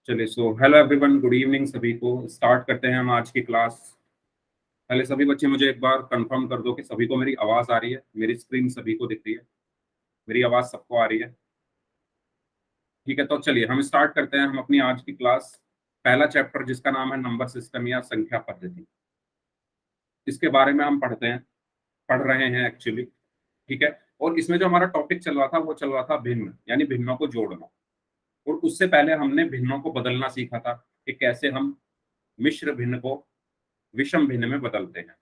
चलिए hello everyone, good evening सभी को। स्टार्ट करते हैं हम आज की क्लास। पहले सभी बच्चे मुझे एक बार कंफर्म कर दो कि सभी को मेरी आवाज़ आ रही है, मेरी स्क्रीन सभी को दिख रही है, मेरी आवाज़ सबको आ रही है। ठीक है, तो चलिए हम स्टार्ट करते हैं हम अपनी आज की क्लास। पहला चैप्टर जिसका नाम है नंबर सिस्टम या संख्या पद्धति, इसके बारे में हम पढ़ रहे हैं एक्चुअली। ठीक है, और इसमें जो हमारा टॉपिक चल रहा था वो चल रहा था भिन्न, यानी भिन्नों को जोड़ना। और उससे पहले हमने भिन्नों को बदलना सीखा था कि कैसे हम मिश्र भिन्न को विषम भिन्न में बदलते हैं।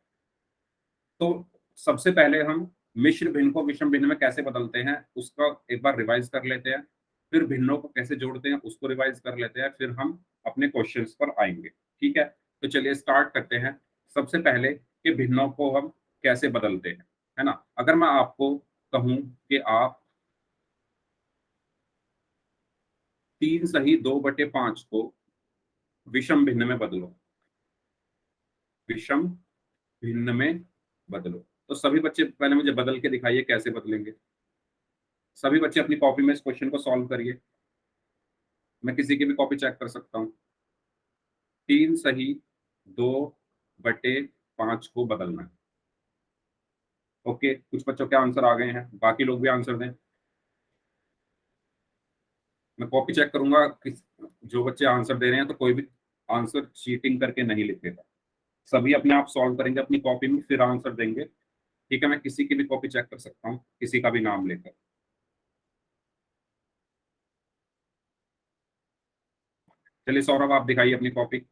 तो सबसे पहले हम मिश्र भिन्न को विषम भिन्न में कैसे बदलते हैं उसका एक बार रिवाइज कर लेते हैं। फिर भिन्नों को कैसे जोड़ते हैं उसको रिवाइज कर लेते हैं, फिर हम अपने क्वेश्चंस पर आएंगे। ठीक है, तो चलिए स्टार्ट करते हैं। सबसे पहले कि भिन्नों को हम कैसे बदलते हैं, है ना। अगर मैं आपको कहूं कि आप 3 सही 2/5 को विषम भिन्न में बदलो, विषम भिन्न में बदलो, तो सभी बच्चे पहले मुझे बदल के दिखाइए कैसे बदलेंगे। सभी बच्चे अपनी कॉपी में इस क्वेश्चन को सॉल्व करिए। मैं किसी की भी कॉपी चेक कर सकता हूँ। 3 सही 2/5 को बदलना है। ओके, कुछ बच्चों के आंसर आ गए हैं, बाकी लोग भी आंसर दें। मैं कॉपी चेक करूंगा किस जो बच्चे आंसर दे रहे हैं, तो कोई भी आंसर चीटिंग करके नहीं लिखेगा। सभी अपने आप सॉल्व करेंगे अपनी कॉपी में, फिर आंसर देंगे। ठीक है, मैं किसी की भी कॉपी चेक कर सकता हूँ, किसी का भी नाम लेकर। चलिए सौरभ, आप दिखाइए अपनी copy.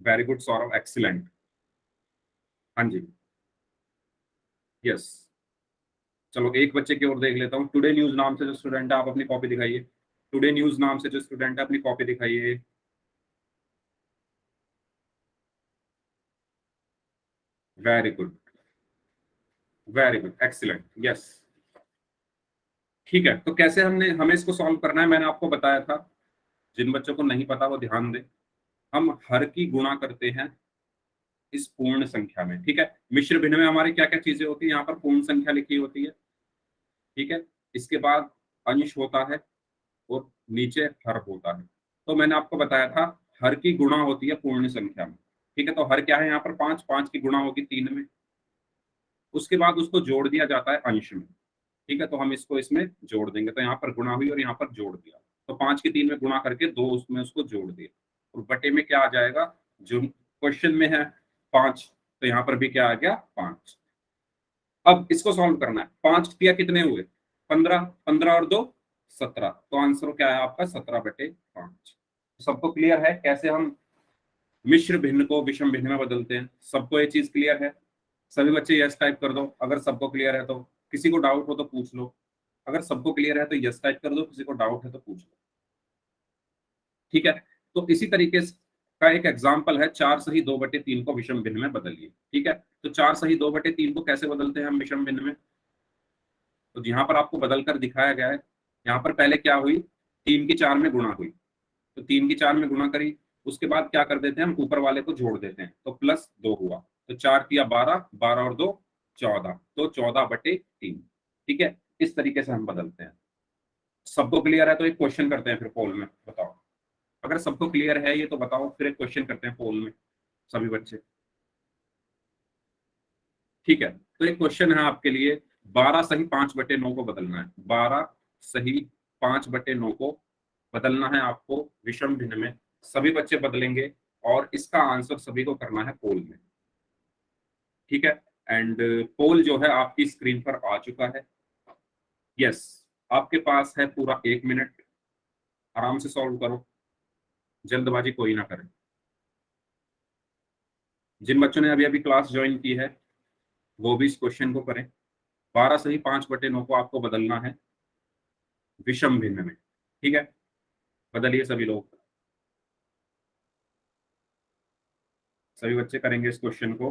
Very good Saurabh, excellent. हाँ जी, यस। चलो एक बच्चे की ओर देख लेता हूँ। टुडे न्यूज नाम से जो स्टूडेंट है, आप अपनी कॉपी दिखाइए। टुडे न्यूज नाम से जो स्टूडेंट है, अपनी कॉपी दिखाइए। Very good, very good, excellent, yes. ठीक है, तो कैसे हमें इसको सॉल्व करना है, मैंने आपको बताया था। जिन बच्चों को नहीं पता वो ध्यान दें। हम हर की गुणा करते हैं इस पूर्ण संख्या में। ठीक है, मिश्र भिन्न में हमारी क्या क्या चीजें होती है, यहाँ पर पूर्ण संख्या लिखी होती है। ठीक है, इसके बाद अंश होता है और नीचे हर होता है। तो मैंने आपको बताया था हर की गुणा होती है पूर्ण संख्या में। ठीक है, तो हर क्या है यहाँ पर 5, 5 की गुणा होगी 3 में। उसके बाद उसको जोड़ दिया जाता है अंश में। ठीक है, तो हम इसको इसमें जोड़ देंगे, तो यहाँ पर गुणा हुई और यहाँ पर जोड़ दिया। तो 5 की 3 में गुणा करके 2 उसमें उसको जोड़ दिया, और बटे में क्या आ जाएगा, जो क्वेश्चन में है 5, तो यहाँ पर भी क्या आ गया 5। अब इसको सॉल्व करना है। 5 दिया कितने हुए, 15, 15 और 2 17। तो आंसर क्या है आपका 17/5। सबको क्लियर है कैसे हम मिश्र भिन्न को विषम भिन्न में बदलते हैं? सबको ये चीज क्लियर है? सभी बच्चे यस टाइप कर दो अगर सबको क्लियर है तो। किसी को डाउट हो तो पूछ लो। अगर सबको क्लियर है तो यस टाइप कर दो, किसी को डाउट है तो पूछ लो। ठीक है, तो इसी तरीके का एक एग्जाम्पल है 4 सही 2/3 को विषम भिन्न में बदलिए। ठीक है, तो 4 सही 2/3 को कैसे बदलते हैं हम विषम भिन्न में? तो यहाँ पर आपको बदल कर दिखाया गया है। यहाँ पर पहले क्या हुई, 3 की 4 में गुणा हुई, तो 3 की 4 में गुणा करी। उसके बाद क्या कर देते हैं हम, ऊपर वाले को जोड़ देते हैं, तो +2 हुआ। तो 4 तिया 12, 12 और 2 14, तो 14/3। ठीक है, इस तरीके से हम बदलते हैं। सबको क्लियर है तो एक क्वेश्चन करते हैं फिर पोल में, बताओ। अगर सबको क्लियर है ये तो बताओ, फिर एक क्वेश्चन करते हैं पोल में सभी बच्चे। ठीक है, तो एक क्वेश्चन है आपके लिए। 12 सही 5/9 को बदलना है। 12 सही 5/9 को बदलना है आपको विषम भिन्न में। सभी बच्चे बदलेंगे और इसका आंसर सभी को करना है पोल में। ठीक है, एंड पोल जो है आपकी स्क्रीन पर आ चुका है। यस, आपके पास है पूरा 1 मिनट। आराम से सॉल्व करो, जल्दबाजी कोई ना करे। जिन बच्चों ने अभी अभी क्लास ज्वाइन की है वो भी इस क्वेश्चन को करें। 12 सही 5/9 को आपको बदलना है विषम भिन्न में। ठीक है, बदलिए सभी लोग। सभी बच्चे करेंगे इस क्वेश्चन को।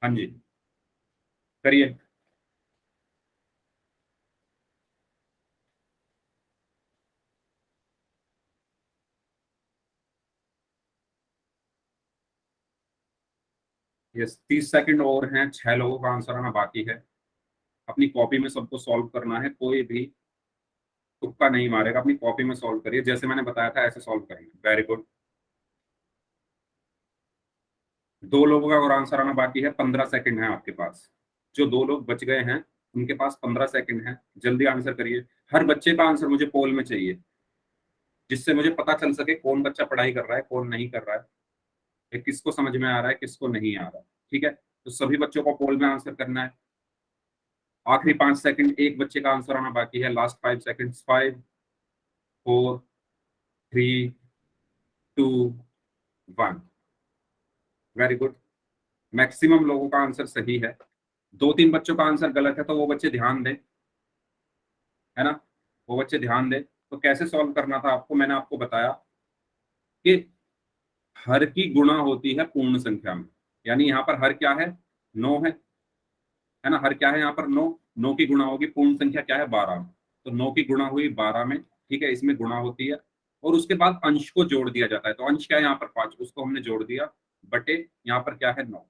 हाँ जी, करिए। यस, 30 सेकंड और हैं, 6 लोगों का आंसर आना बाकी है। अपनी कॉपी में सबको सॉल्व करना है, कोई भी तुक्का नहीं मारेगा, अपनी कॉपी में सॉल्व करिए, जैसे मैंने बताया था ऐसे सॉल्व करिए। Very good. 2 लोगों का और आंसर आना बाकी है, 15 सेकंड है आपके पास। जो 2 लोग बच गए हैं उनके पास 15 सेकंड है, जल्दी आंसर करिए। हर बच्चे का आंसर मुझे पोल में चाहिए, जिससे मुझे पता चल सके कौन बच्चा पढ़ाई कर रहा है, कौन नहीं कर रहा है, या किसको समझ में आ रहा है, किसको नहीं आ रहा। ठीक है, तो सभी बच्चों को पोल में आंसर करना है। आखिरी 5 सेकंड, एक बच्चे का आंसर आना बाकी है। Last 5 second. 5, 4, 3, 2, 1। Very good. Maximum लोगों का आंसर सही है। 2-3 बच्चों का आंसर गलत है, तो वो बच्चे ध्यान दें, है ना, वो बच्चे ध्यान दें। तो कैसे सॉल्व करना था आपको, मैंने आपको बताया कि हर की गुणा होती है पूर्ण संख्या में। यानी यहाँ पर हर क्या है, 9 है ना। हर क्या है यहाँ पर, 9। 9 की गुणा होगी पूर्ण संख्या क्या है, 12। तो 9 की गुणा हुई 12 में, ठीक है, इसमें गुणा होती है। और उसके बाद अंश को जोड़ दिया जाता है। तो अंश क्या है यहाँ पर, 5, उसको हमने जोड़ दिया, बटे यहाँ पर क्या है, 9।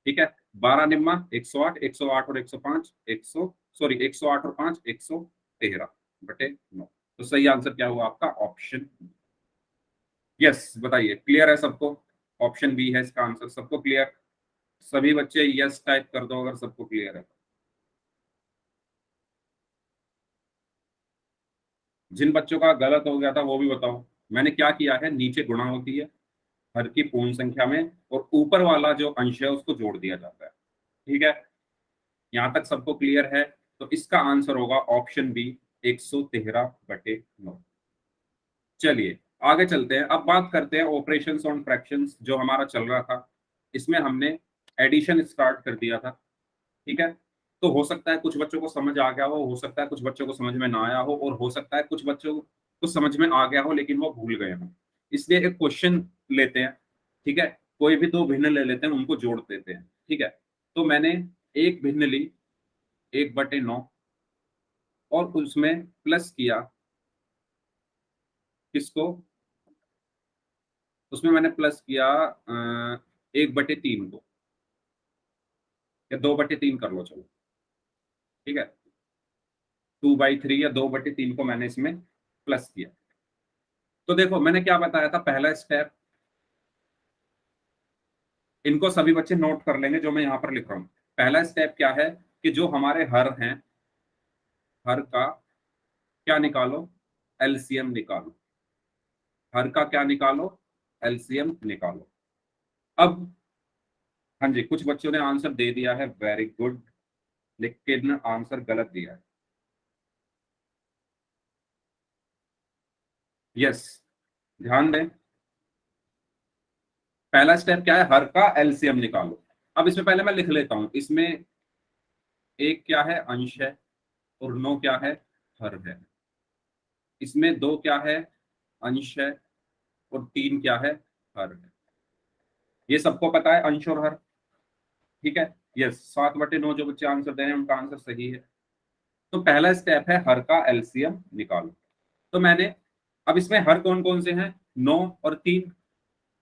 ठीक है, 12 निम्मा 108, 108 और 105, 100, सॉरी 108 और 5, 113 बटे 9। तो सही आंसर क्या हुआ आपका, ऑप्शन। यस, बताइए, क्लियर है सबको? ऑप्शन बी है इसका आंसर। सबको क्लियर? सभी बच्चे यस टाइप कर दो अगर सबको क्लियर है। जिन बच्चों का गलत हो गया था वो भी बताओ। मैंने क्या किया है, नीचे गुणा होती है हर की पूर्ण संख्या में, और ऊपर वाला जो अंश है उसको जोड़ दिया जाता है। ठीक है, यहां तक सबको क्लियर है? तो इसका आंसर होगा ऑप्शन बी, 113/9। चलिए आगे चलते हैं। अब बात करते हैं ऑपरेशंस ऑन फ्रैक्शंस, जो हमारा चल रहा था। इसमें हमने एडिशन स्टार्ट कर दिया था। ठीक है, तो हो सकता है कुछ बच्चों को समझ आ गया हो सकता है कुछ बच्चों को समझ में ना आया हो, और हो सकता है कुछ बच्चों को समझ में आ गया हो लेकिन वो भूल गए हों। इसलिए एक क्वेश्चन लेते हैं, ठीक है, कोई भी 2 भिन्न ले लेते हैं, उनको जोड़ देते हैं। ठीक है, तो मैंने एक भिन्न ली, 1/9, और उसमें प्लस किया किसको, उसमें मैंने प्लस किया 1/3 को, या 2/3 कर लो चलो। ठीक है, 2/3 या 2/3 को मैंने इसमें प्लस किया। तो देखो मैंने क्या बताया था, पहला स्टेप, इनको सभी बच्चे नोट कर लेंगे जो मैं यहाँ पर लिख रहा हूँ। पहला स्टेप क्या है कि जो हमारे हर हैं, हर का क्या निकालो, एलसीएम निकालो। हर का क्या निकालो, एलसीएम निकालो। अब हाँ जी, कुछ बच्चों ने आंसर दे दिया है, वेरी गुड, लेकिन आंसर गलत दिया है। यस, ध्यान दें, पहला स्टेप क्या है, हर का एलसीएम निकालो। अब इसमें पहले मैं लिख लेता हूं, इसमें एक क्या है, अंश है, और 9 क्या है, हर है। इसमें 2 क्या है, अंश है, और 3 क्या है, हर है। ये सबको पता है, अंश और हर। ठीक है, यस, 7/9 जो बच्चे आंसर दे रहे हैं उनका आंसर सही है। तो पहला स्टेप है हर का एलसीएम निकालो। तो मैंने, अब इसमें हर कौन कौन से हैं, 9 और 3,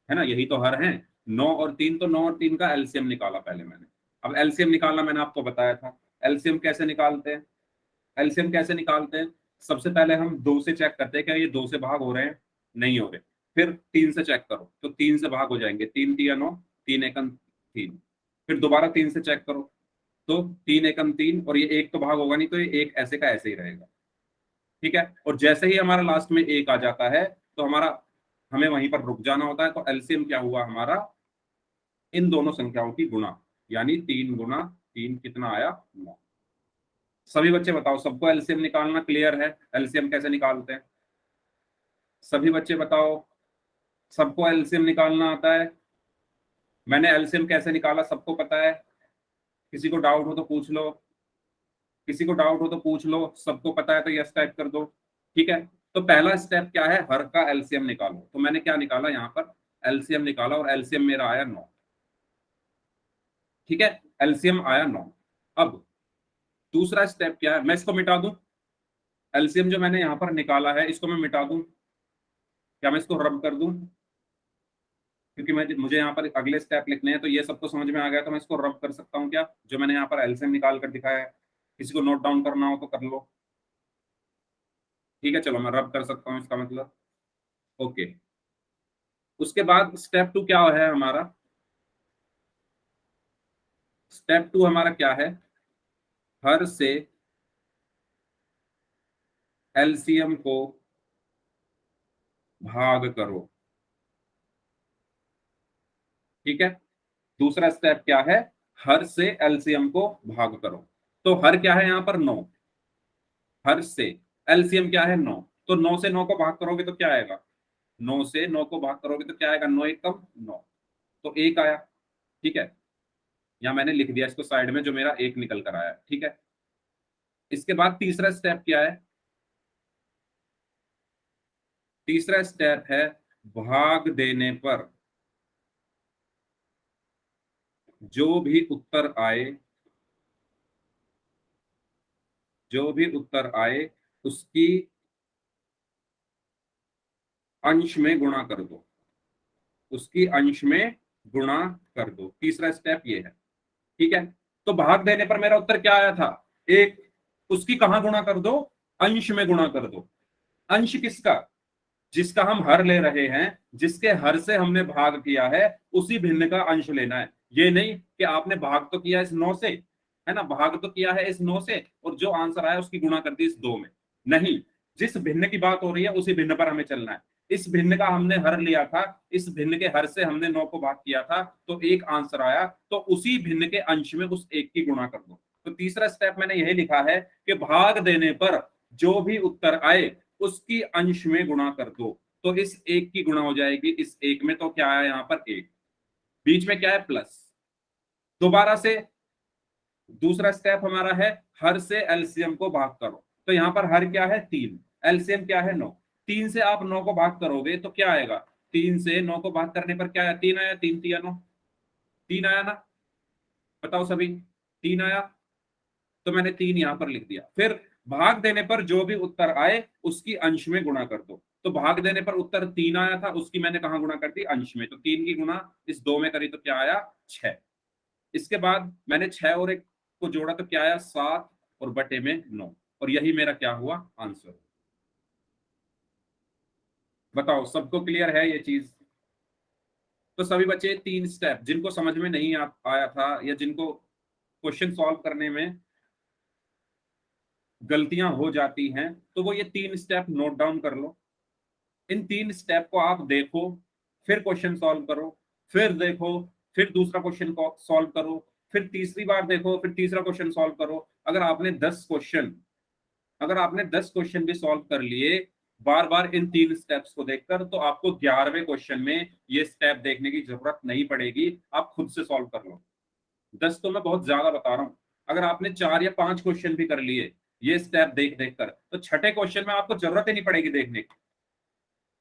है ना, यही तो हर हैं। 9 और 3, तो 9 और 3 का एलसीएम निकाला पहले मैंने। अब एलसीएम निकालना मैंने आपको बताया था। एलसीएम कैसे निकालते हैं, एलसीएम कैसे निकालते हैं, सबसे पहले हम 2 से चेक करते हैं क्या ये 2 से भाग हो रहे हैं, नहीं हो रहे। फिर 3 से चेक करो, तो 3 से भाग हो जाएंगे, 3 तिया 9, 3 एकम 3। फिर दोबारा 3 से चेक करो, तो 3 एकम 3, और ये एक तो भाग होगा नहीं, तो ये एक ऐसे का ऐसे ही रहेगा। ठीक है, और जैसे ही हमारा लास्ट में एक आ जाता है, तो हमारा, हमें वहीं पर रुक जाना होता है। तो एलसीएम क्या हुआ हमारा, इन दोनों संख्याओं की गुणा, यानी 3 × 3 कितना आया, 9। सभी बच्चे बताओ, सबको एलसीएम निकालना क्लियर है, एलसीएम कैसे निकालते हैं? सभी बच्चे बताओ, सबको एलसीएम निकालना आता है? मैंने एलसीएम कैसे निकाला सबको पता है? किसी को डाउट हो तो पूछ लो, किसी को डाउट हो तो पूछ लो, सबको पता है तो यस टाइप कर दो। ठीक है, तो पहला स्टेप क्या है, हर का एलसीएम निकालो। तो मैंने क्या निकाला यहाँ पर, एलसीएम निकाला, और एलसीएम मेरा आया 9। ठीक है, एलसीएम आया 9। अब दूसरा स्टेप क्या है, मैं इसको मिटा दूं, एलसीएम जो मैंने यहाँ पर निकाला है इसको मैं मिटा दूं, क्या मैं इसको रब कर दूं? क्योंकि मुझे यहाँ पर अगले स्टेप लिखने हैं, तो ये सबको समझ में आ गया तो मैं इसको रब कर सकता हूँ क्या, जो मैंने यहाँ पर एलसीएम निकाल कर दिखाया है। किसी को नोट डाउन करना हो तो कर लो। ठीक है, चलो मैं रब कर सकता हूँ इसका मतलब। ओके, उसके बाद स्टेप 2 क्या है हमारा? स्टेप 2 हमारा क्या है? हर से एलसीएम को भाग करो। ठीक है, दूसरा स्टेप क्या है? हर से एलसीएम को भाग करो। तो हर क्या है यहाँ पर? 9। हर से एलसीएम क्या है? 9। तो 9 से 9 को भाग करोगे तो क्या आएगा? 9 से 9 को भाग करोगे तो क्या आएगा? 9 एक कम 9, तो 1 आया। ठीक है, या मैंने लिख दिया इसको साइड में, जो मेरा 1 निकल कर आया। ठीक है, इसके बाद तीसरा स्टेप क्या है? तीसरा स्टेप है भाग देने पर जो भी उत्तर आए, जो भी उत्तर आए उसकी अंश में गुणा कर दो। उसकी अंश में गुणा कर दो। तीसरा स्टेप ये है। ठीक है, तो भाग देने पर मेरा उत्तर क्या आया था? 1। उसकी कहां गुणा कर दो? अंश में गुणा कर दो। अंश किसका? जिसका हम हर ले रहे हैं, जिसके हर से हमने भाग किया है, उसी भिन्न का अंश लेना है। ये नहीं कि आपने भाग तो किया इस 9 से, है ना, भाग तो किया है इस 9 से, और जो आंसर आया उसकी गुणा कर दी इस 2 में। नहीं, जिस भिन्न की बात हो रही है उसी भिन्न पर हमें चलना है। इस भिन्न का हमने हर लिया था, इस भिन्न के हर से हमने 9 को भाग किया था, तो 1 आंसर आया, तो उसी भिन्न के अंश में उस 1 की गुणा कर दो। तो तीसरा स्टेप मैंने यही लिखा है कि भाग देने पर जो भी उत्तर आए उसकी अंश में गुणा कर दो। तो इस 1 की गुणा हो जाएगी इस 1 में, तो क्या आया यहाँ पर? 1। बीच में क्या है? प्लस। दोबारा से दूसरा स्टेप हमारा है हर से एलसीएम को भाग करो। तो यहां पर हर क्या है? 3। एलसीएम क्या है? 9। 3 से आप 9 को भाग करोगे तो क्या आएगा? 3 से 9 को भाग करने पर क्या आया? 3 आया। 3 3 9, 3 आया ना? बताओ सभी, 3 आया। तो मैंने 3 यहां पर लिख दिया। फिर भाग देने पर जो भी उत्तर आए उसकी अंश में गुणा कर दो। तो भाग देने पर उत्तर 3 आया था, उसकी मैंने कहा गुणा कर दी? अंश में। तो 3 की गुणा इस 2 में करी तो क्या आया? 6। इसके बाद मैंने 6 और 1 को जोड़ा तो क्या आया? 7 और बटे में 9। और यही मेरा क्या हुआ? आंसर। बताओ सबको क्लियर है ये चीज? तो सभी बच्चे 3 स्टेप जिनको समझ में नहीं आया था, या जिनको क्वेश्चन सॉल्व करने में गलतियां हो जाती हैं, तो वो ये 3 स्टेप नोट डाउन कर लो। इन 3 स्टेप को आप देखो, फिर क्वेश्चन सॉल्व करो, फिर देखो, फिर दूसरा क्वेश्चन को सॉल्व करो, फिर तीसरी बार देखो, फिर तीसरा क्वेश्चन सॉल्व करो। अगर आपने 10 क्वेश्चन भी सॉल्व कर लिए बार बार इन 3 स्टेप्स को देखकर, तो आपको 11वें क्वेश्चन में ये स्टेप देखने की जरूरत नहीं पड़ेगी, आप खुद से सॉल्व कर लो। 10 तो मैं बहुत ज्यादा बता रहा हूं। अगर आपने 4 या 5 क्वेश्चन भी कर लिए ये स्टेप देख देख कर, तो छठे क्वेश्चन में आपको जरूरत ही नहीं पड़ेगी देखने की।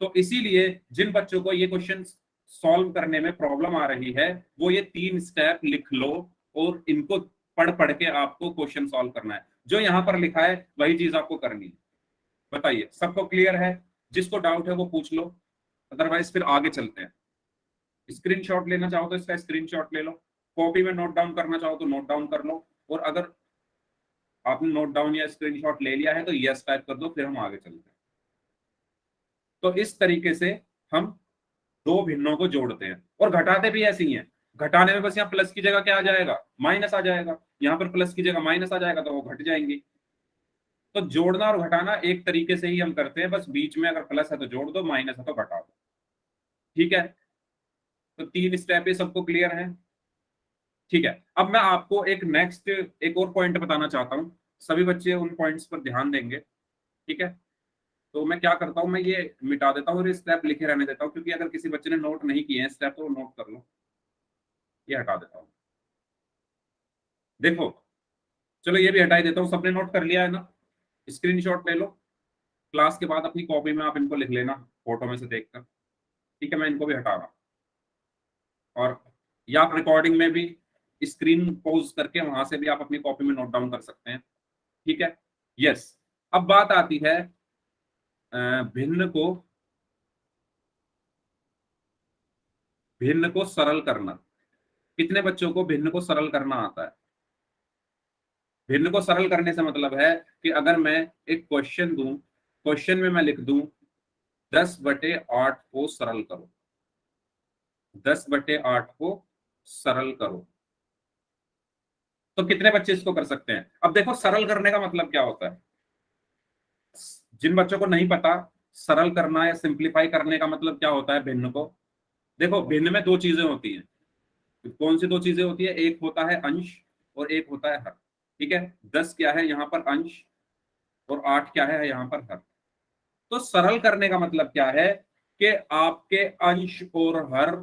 तो इसीलिए जिन बच्चों को ये क्वेश्चन सॉल्व करने में प्रॉब्लम आ रही है, वो ये 3 स्टेप लिख लो, और इनको पढ़ पढ़ के आपको क्वेश्चन सॉल्व करना है। जो यहां पर लिखा है वही चीज आपको करनी है। बताइए सबको क्लियर है? जिसको डाउट है वो पूछ लो, अदरवाइज फिर आगे चलते हैं। स्क्रीनशॉट लेना चाहो तो इसका स्क्रीनशॉट ले लो, कॉपी में नोट डाउन करना चाहो तो नोट डाउन कर लो, और अगर आपने नोट डाउन या स्क्रीनशॉट ले लिया है तो यस टाइप कर दो, फिर हम आगे चलते हैं। तो इस तरीके से हम दो भिन्नों को जोड़ते हैं, और घटाते भी ऐसे ही हैं। घटाने में बस यहाँ प्लस की जगह क्या आ जाएगा? माइनस आ जाएगा। यहाँ पर प्लस की जगह माइनस आ जाएगा, तो वो घट जाएंगी। तो जोड़ना और घटाना एक तरीके से ही हम करते हैं, बस बीच में अगर प्लस है तो जोड़ दो, माइनस है तो घटा दो। ठीक है, तो 3 स्टेप ये सबको क्लियर है? ठीक है, अब मैं आपको एक और पॉइंट बताना चाहता हूँ। सभी बच्चे उन पॉइंट्स पर ध्यान देंगे। ठीक है, तो मैं क्या करता हूँ, मैं ये मिटा देता हूँ और ये स्टेप लिखे रहने देता हूँ, क्योंकि अगर किसी बच्चे ने नोट नहीं किए हैं स्टेप तो वो नोट कर लो। ये हटा देता हूँ। देखो, चलो ये भी हटाई देता हूँ। सबने नोट कर लिया है ना? स्क्रीनशॉट ले लो, क्लास के बाद अपनी कॉपी में आप इनको लिख लेना फोटो में से देखकर। ठीक है, मैं इनको भी हटा रहा हूँ। और या आप रिकॉर्डिंग में भी स्क्रीन पॉज करके वहां से भी आप अपनी कॉपी में नोट डाउन कर सकते हैं। ठीक है, यस। अब बात आती है भिन्न को भिन्न को सरल करना। कितने बच्चों को भिन्न को सरल करना आता है? भिन्न को सरल करने से मतलब है कि अगर मैं एक क्वेश्चन दूं, क्वेश्चन में मैं लिख दूं 10/8 को सरल करो, 10/8 को सरल करो, तो कितने बच्चे इसको कर सकते हैं? अब देखो सरल करने का मतलब क्या होता है। जिन बच्चों को नहीं पता सरल करना या सिंप्लीफाई करने का मतलब क्या होता है भिन्न को, देखो भिन्न में दो चीजें होती हैं। कौन सी दो चीजें होती है? एक होता है अंश और एक होता है हर। ठीक है, 10 क्या है यहाँ पर? अंश। और 8 क्या है यहाँ पर? हर। तो सरल करने का मतलब क्या है कि आपके अंश और हर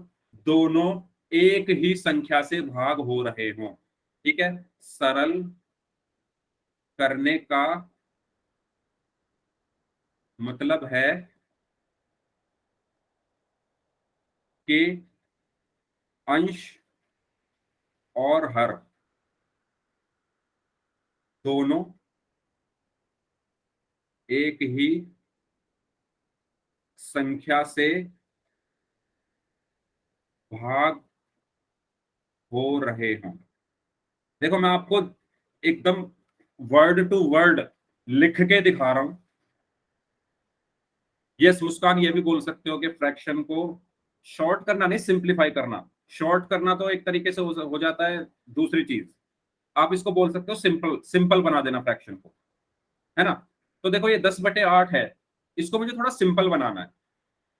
दोनों एक ही संख्या से भाग हो रहे हों। ठीक है, सरल करने का मतलब है कि अंश और हर दोनों एक ही संख्या से भाग हो रहे हों। देखो मैं आपको एकदम वर्ड टू वर्ड लिख के दिखा रहा हूं। यस मुस्कान, ये भी बोल सकते हो कि फ्रैक्शन को शॉर्ट करना नहीं, सिंप्लीफाई करना। शॉर्ट करना तो एक तरीके से हो जाता है दूसरी चीज। आप इसको बोल सकते हो सिंपल, सिंपल बना देना फ्रैक्शन को, है ना। तो देखो ये 10/8 है, इसको मुझे थोड़ा सिंपल बनाना है।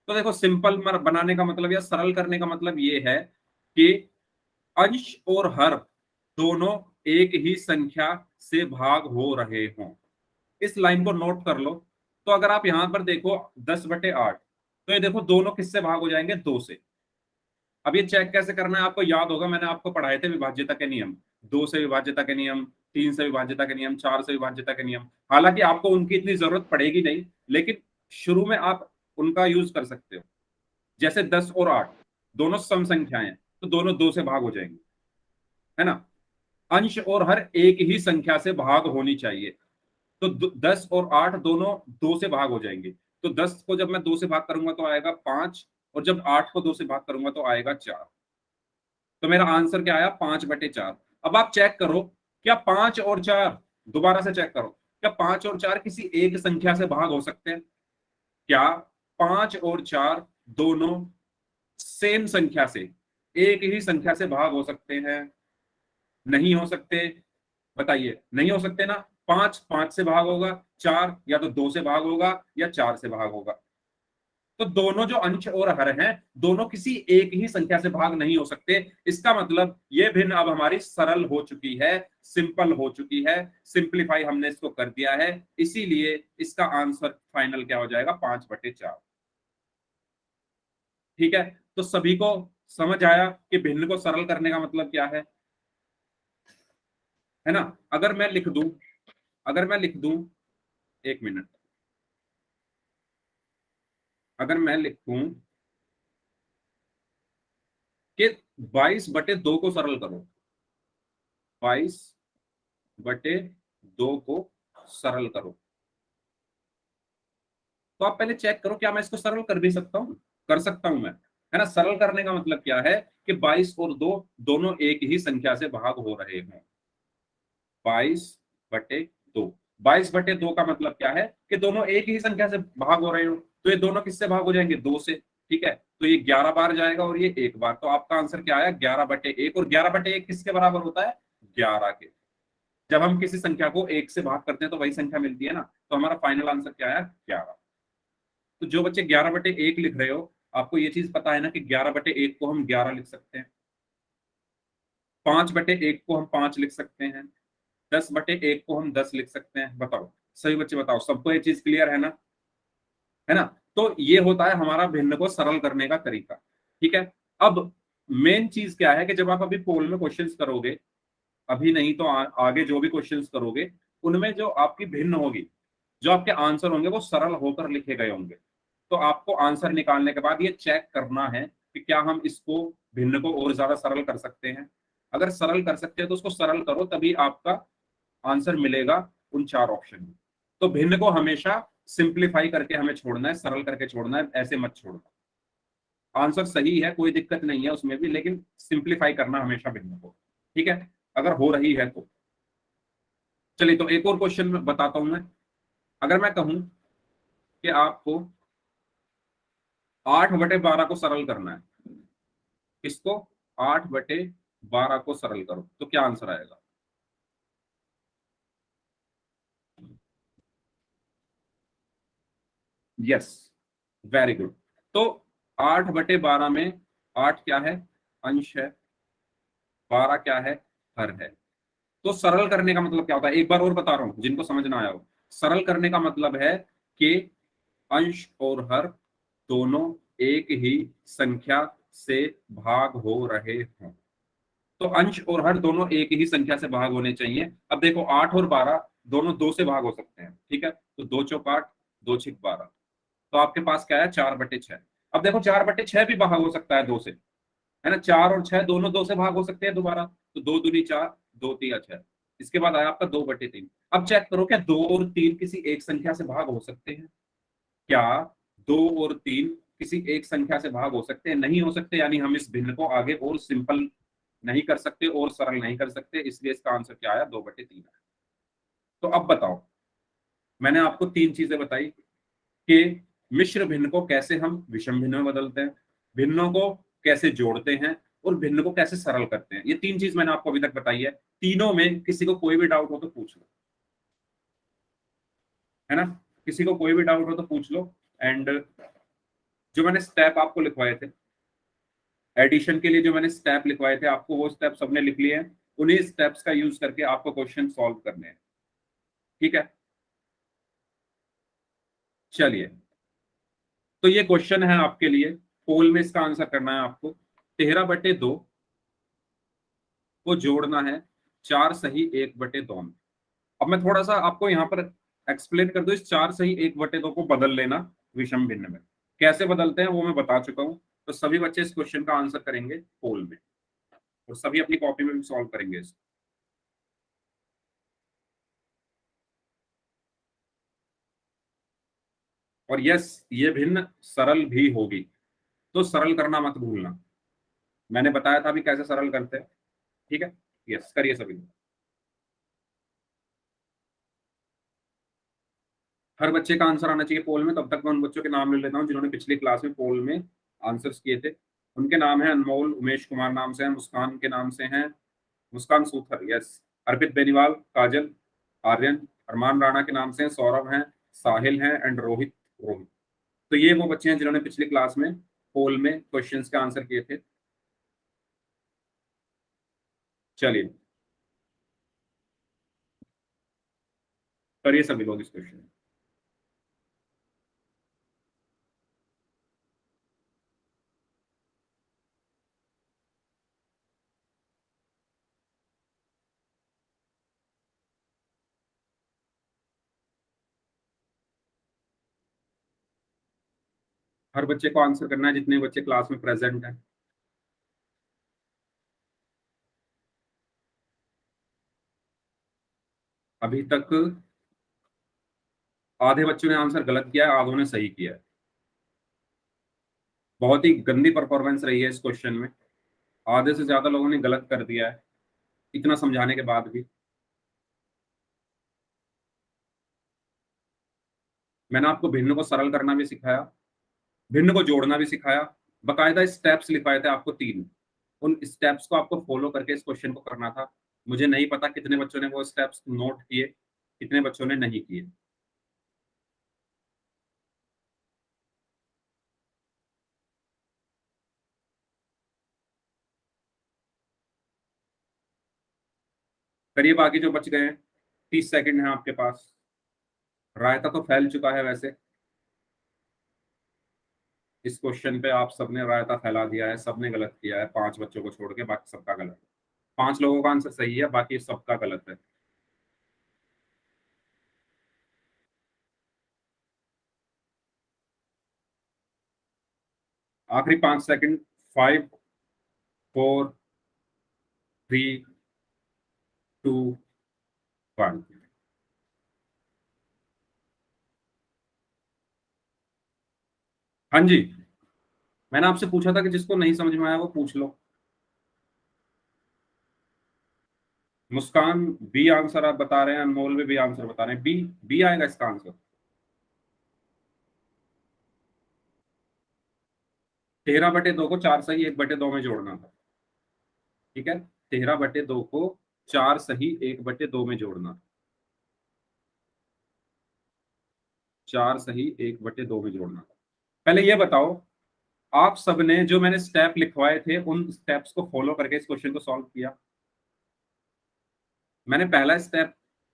तो देखो सिंपल बनाने का मतलब या सरल करने का मतलब ये है कि अंश और हर दोनों एक ही संख्या से भाग हो रहे हों। इस लाइन को नोट कर लो। तो अगर आप यहां पर देखो 10/8, तो ये देखो दोनों किससे भाग हो जाएंगे? 2 से। अब ये चेक कैसे करना है आपको याद होगा, मैंने आपको पढ़ाए थे विभाज्यता के नियम। 2 से विभाज्यता के नियम, 3 से विभाज्यता के नियम, 4 से विभाज्यता के नियम। हालांकि आपको उनकी इतनी जरूरत पड़ेगी नहीं, लेकिन शुरू में आप उनका यूज कर सकते हो। जैसे 10 और 8 दोनों सम संख्याएं हैं, तो दोनों 2 से भाग हो जाएंगे, है ना। अंश और हर एक ही संख्या से भाग होनी चाहिए। तो 10 और 8 दोनों 2 से भाग हो जाएंगे। तो 10 को जब मैं 2 से भाग करूंगा तो आएगा 5, और जब 8 को 2 से भाग करूंगा तो आएगा 4। तो मेरा आंसर क्या आया? 5/4। अब आप चेक करो, क्या 5 और 4, दोबारा से चेक करो, क्या 5 और 4 किसी एक संख्या से भाग हो सकते हैं? क्या 5 और 4 दोनों सेम संख्या से, एक ही संख्या से भाग हो सकते हैं? नहीं हो सकते। बताइए, नहीं हो सकते ना। 5 5 से भाग होगा, 4 या तो 2 से भाग होगा या 4 से भाग होगा। तो दोनों जो अंश और हर हैं दोनों किसी एक ही संख्या से भाग नहीं हो सकते। इसका मतलब ये भिन्न अब हमारी सरल हो चुकी है, सिंपल हो चुकी है, सिंप्लीफाई हमने इसको कर दिया है। इसीलिए इसका आंसर फाइनल क्या हो जाएगा? 5/4। ठीक है, तो सभी को समझ आया कि भिन्न को सरल करने का मतलब क्या है ना। अगर मैं लिख दूं, अगर मैं लिख दूं, एक मिनट, अगर मैं लिखूं कि 22/2 को सरल करो, 22/2 को सरल करो, तो आप पहले चेक करो क्या मैं इसको सरल कर भी सकता हूं? कर सकता हूं मैं, है ना। सरल करने का मतलब क्या है कि 22 और 2 दोनों एक ही संख्या से भाग हो रहे हैं। 22/2, 22/2 का मतलब क्या है कि दोनों एक ही संख्या से भाग हो रहे हो। तो ये दोनों किससे भाग हो जाएंगे? 2 से। ठीक है, तो ये 11 बार जाएगा और ये 1 बार। तो आपका आंसर क्या आया? 11/1। और 11/1 किसके बराबर होता है? 11 के। जब हम किसी संख्या को 1 से भाग करते हैं तो वही संख्या मिलती है ना। तो हमारा फाइनल आंसर क्या आया? 11। तो जो बच्चे 11/1 लिख रहे हो, आपको ये चीज पता है ना कि 11/1 को हम 11 लिख सकते हैं, 5/1 को हम 5 लिख सकते हैं, 10/1 को हम 10 लिख सकते हैं। बताओ सही बच्चे, बताओ सबको ये चीज क्लियर है ना? है ना। तो ये होता है हमारा भिन्न को सरल करने का तरीका। ठीक है, अब मेन चीज क्या है कि जब आप अभी पोल में क्वेश्चंस करोगे, अभी नहीं तो आगे जो भी क्वेश्चंस करोगे, उनमें जो आपकी भिन्न होगी, जो आपके आंसर होंगे वो सरल होकर लिखे गए होंगे। तो आपको आंसर निकालने के बाद ये चेक करना है कि क्या हम इसको भिन्न को और ज्यादा सरल कर सकते हैं। अगर सरल कर सकते हैं तो उसको सरल करो, तभी आपका आंसर मिलेगा उन 4 ऑप्शन में। तो भिन्न को हमेशा सिंप्लीफाई करके हमें छोड़ना है, सरल करके छोड़ना है, ऐसे मत छोड़ना। आंसर सही है, कोई दिक्कत नहीं है उसमें भी, लेकिन सिंप्लीफाई करना हमेशा भिन्न को, ठीक है, अगर हो रही है तो। चलिए, तो एक और क्वेश्चन में बताता हूं मैं। अगर मैं कहूं कि आपको 8/12 को सरल करना है, इसको 8/12 को सरल करो, तो क्या आंसर आएगा? Yes, very good. तो 8/12 में 8 क्या है? अंश है। 12 क्या है? हर है। तो सरल करने का मतलब क्या होता है, एक बार और बता रहा हूं जिनको समझ ना आया हो। सरल करने का मतलब है कि अंश और हर दोनों एक ही संख्या से भाग हो रहे हों। तो अंश और हर दोनों एक ही संख्या से भाग होने चाहिए। अब देखो, 8 और 12 दोनों 2 से भाग हो सकते हैं, ठीक है, तो 2 चौक 8, 2 छिक 12। तो आपके पास क्या है? 4/6। अब देखो, 4/6 भी भाग हो सकता है 2 से, है ना, 4 और 6 दोनों 2 से भाग हो सकते हैं दोबारा, तो 2 दूनी 4, 2 तिया 6। इसके बाद आया आपका 2/3। अब चेक करो, क्या 2 और 3 किसी एक संख्या से भाग हो सकते हैं? क्या 2 और 3 किसी एक संख्या से भाग हो सकते हैं? नहीं हो सकते, यानी हम इस भिन्न को आगे और सिंपल नहीं कर सकते और सरल नहीं कर सकते, इसलिए इसका आंसर क्या आया? 2/3 है। तो अब बताओ, मैंने आपको 3 चीजें बताई कि मिश्र भिन्न को कैसे हम विषम भिन्न में बदलते हैं, भिन्नों को कैसे जोड़ते हैं, और भिन्न को कैसे सरल करते हैं। ये 3 चीज मैंने आपको अभी तक बताई है। तीनों में किसी को कोई भी डाउट हो तो पूछ लो, है ना, किसी को कोई भी डाउट हो तो पूछ लो। एंड जो मैंने स्टेप आपको लिखवाए थे एडिशन के लिए, जो मैंने स्टेप लिखवाए थे आपको, वो स्टेप सबने लिख लिए हैं। उन्हीं स्टेप्स का यूज करके आपको क्वेश्चन सॉल्व करने हैं, ठीक है। चलिए, तो ये क्वेश्चन है आपके लिए, पोल में इसका आंसर करना है आपको। 13/2 को जोड़ना है 4 सही 1/2 में। अब मैं थोड़ा सा आपको यहाँ पर एक्सप्लेन कर दूं, इस 4 सही 1/2 को बदल लेना विषम भिन्न में। कैसे बदलते हैं वो मैं बता चुका हूँ। तो सभी बच्चे इस क्वेश्चन का आंसर करेंगे पोल में, और सभी अपनी कॉपी में भी सॉल्व करेंगे इसको। और यस, ये भिन्न सरल भी होगी, तो सरल करना मत भूलना। मैंने बताया था अभी कैसे सरल करते हैं, ठीक है। यस, करिए सभी लोग। हर बच्चे का आंसर आना चाहिए पोल में। तब तक मैं उन बच्चों के नाम ले लेता हूँ जिन्होंने पिछली क्लास में पोल में आंसर्स किए थे। उनके नाम है अनमोल, उमेश कुमार नाम से है, मुस्कान के नाम से हैं, मुस्कान सूथर, यस, अर्पित बेनीवाल, काजल, आर्यन, अरमान राणा के नाम से हैं, सौरभ हैं, साहिल हैं, एंड रोहित। रोहित। तो ये वो बच्चे हैं जिन्होंने पिछली क्लास में पोल में क्वेश्चंस के आंसर किए थे। चलिए, करिए सभी लोग इस क्वेश्चन। हर बच्चे को आंसर करना है, जितने बच्चे क्लास में प्रेजेंट हैं। अभी तक आधे बच्चों ने आंसर गलत किया है, आधों ने सही किया है। बहुत ही गंदी परफॉर्मेंस रही है इस क्वेश्चन में। आधे से ज्यादा लोगों ने गलत कर दिया है, इतना समझाने के बाद भी। मैंने आपको भिन्न को सरल करना भी सिखाया, भिन्न को जोड़ना भी सिखाया, बकायदा स्टेप्स लिखवाए थे आपको 3। उन स्टेप्स को आपको फॉलो करके इस क्वेश्चन को करना था। मुझे नहीं पता कितने बच्चों ने वो स्टेप्स नोट किए, कितने बच्चों ने नहीं किए। करिए, बाकी जो बच गए हैं, 30 सेकंड है आपके पास। रायता तो फैल चुका है वैसे। इस क्वेश्चन पे आप सबने रायता फैला दिया है, सबने गलत किया है, 5 बच्चों को छोड़ के बाकी सबका गलत है। 5 लोगों का आंसर सही है, बाकी सबका गलत है। आखिरी 5 सेकंड। 5, 4, 3, 2, 1। हाँ जी। मैंने आपसे पूछा था कि जिसको नहीं समझ में आया वो पूछ लो। मुस्कान बी आंसर आप बता रहे हैं, अनमोल भी बी आंसर बता रहे हैं, बी। बी आएगा इसका आंसर। 13/2 को 4 सही 1/2 में जोड़ना था। ठीक है, 13/2 को 4 सही 1/2 में जोड़ना। 4 सही 1/2 में जोड़ना। पहले ये बताओ, आप सबने जो मैंने स्टेप लिखवाए थे उन स्टेप्स को फॉलो करके इस क्वेश्चन को सॉल्व किया? मैंने पहला स्टेप,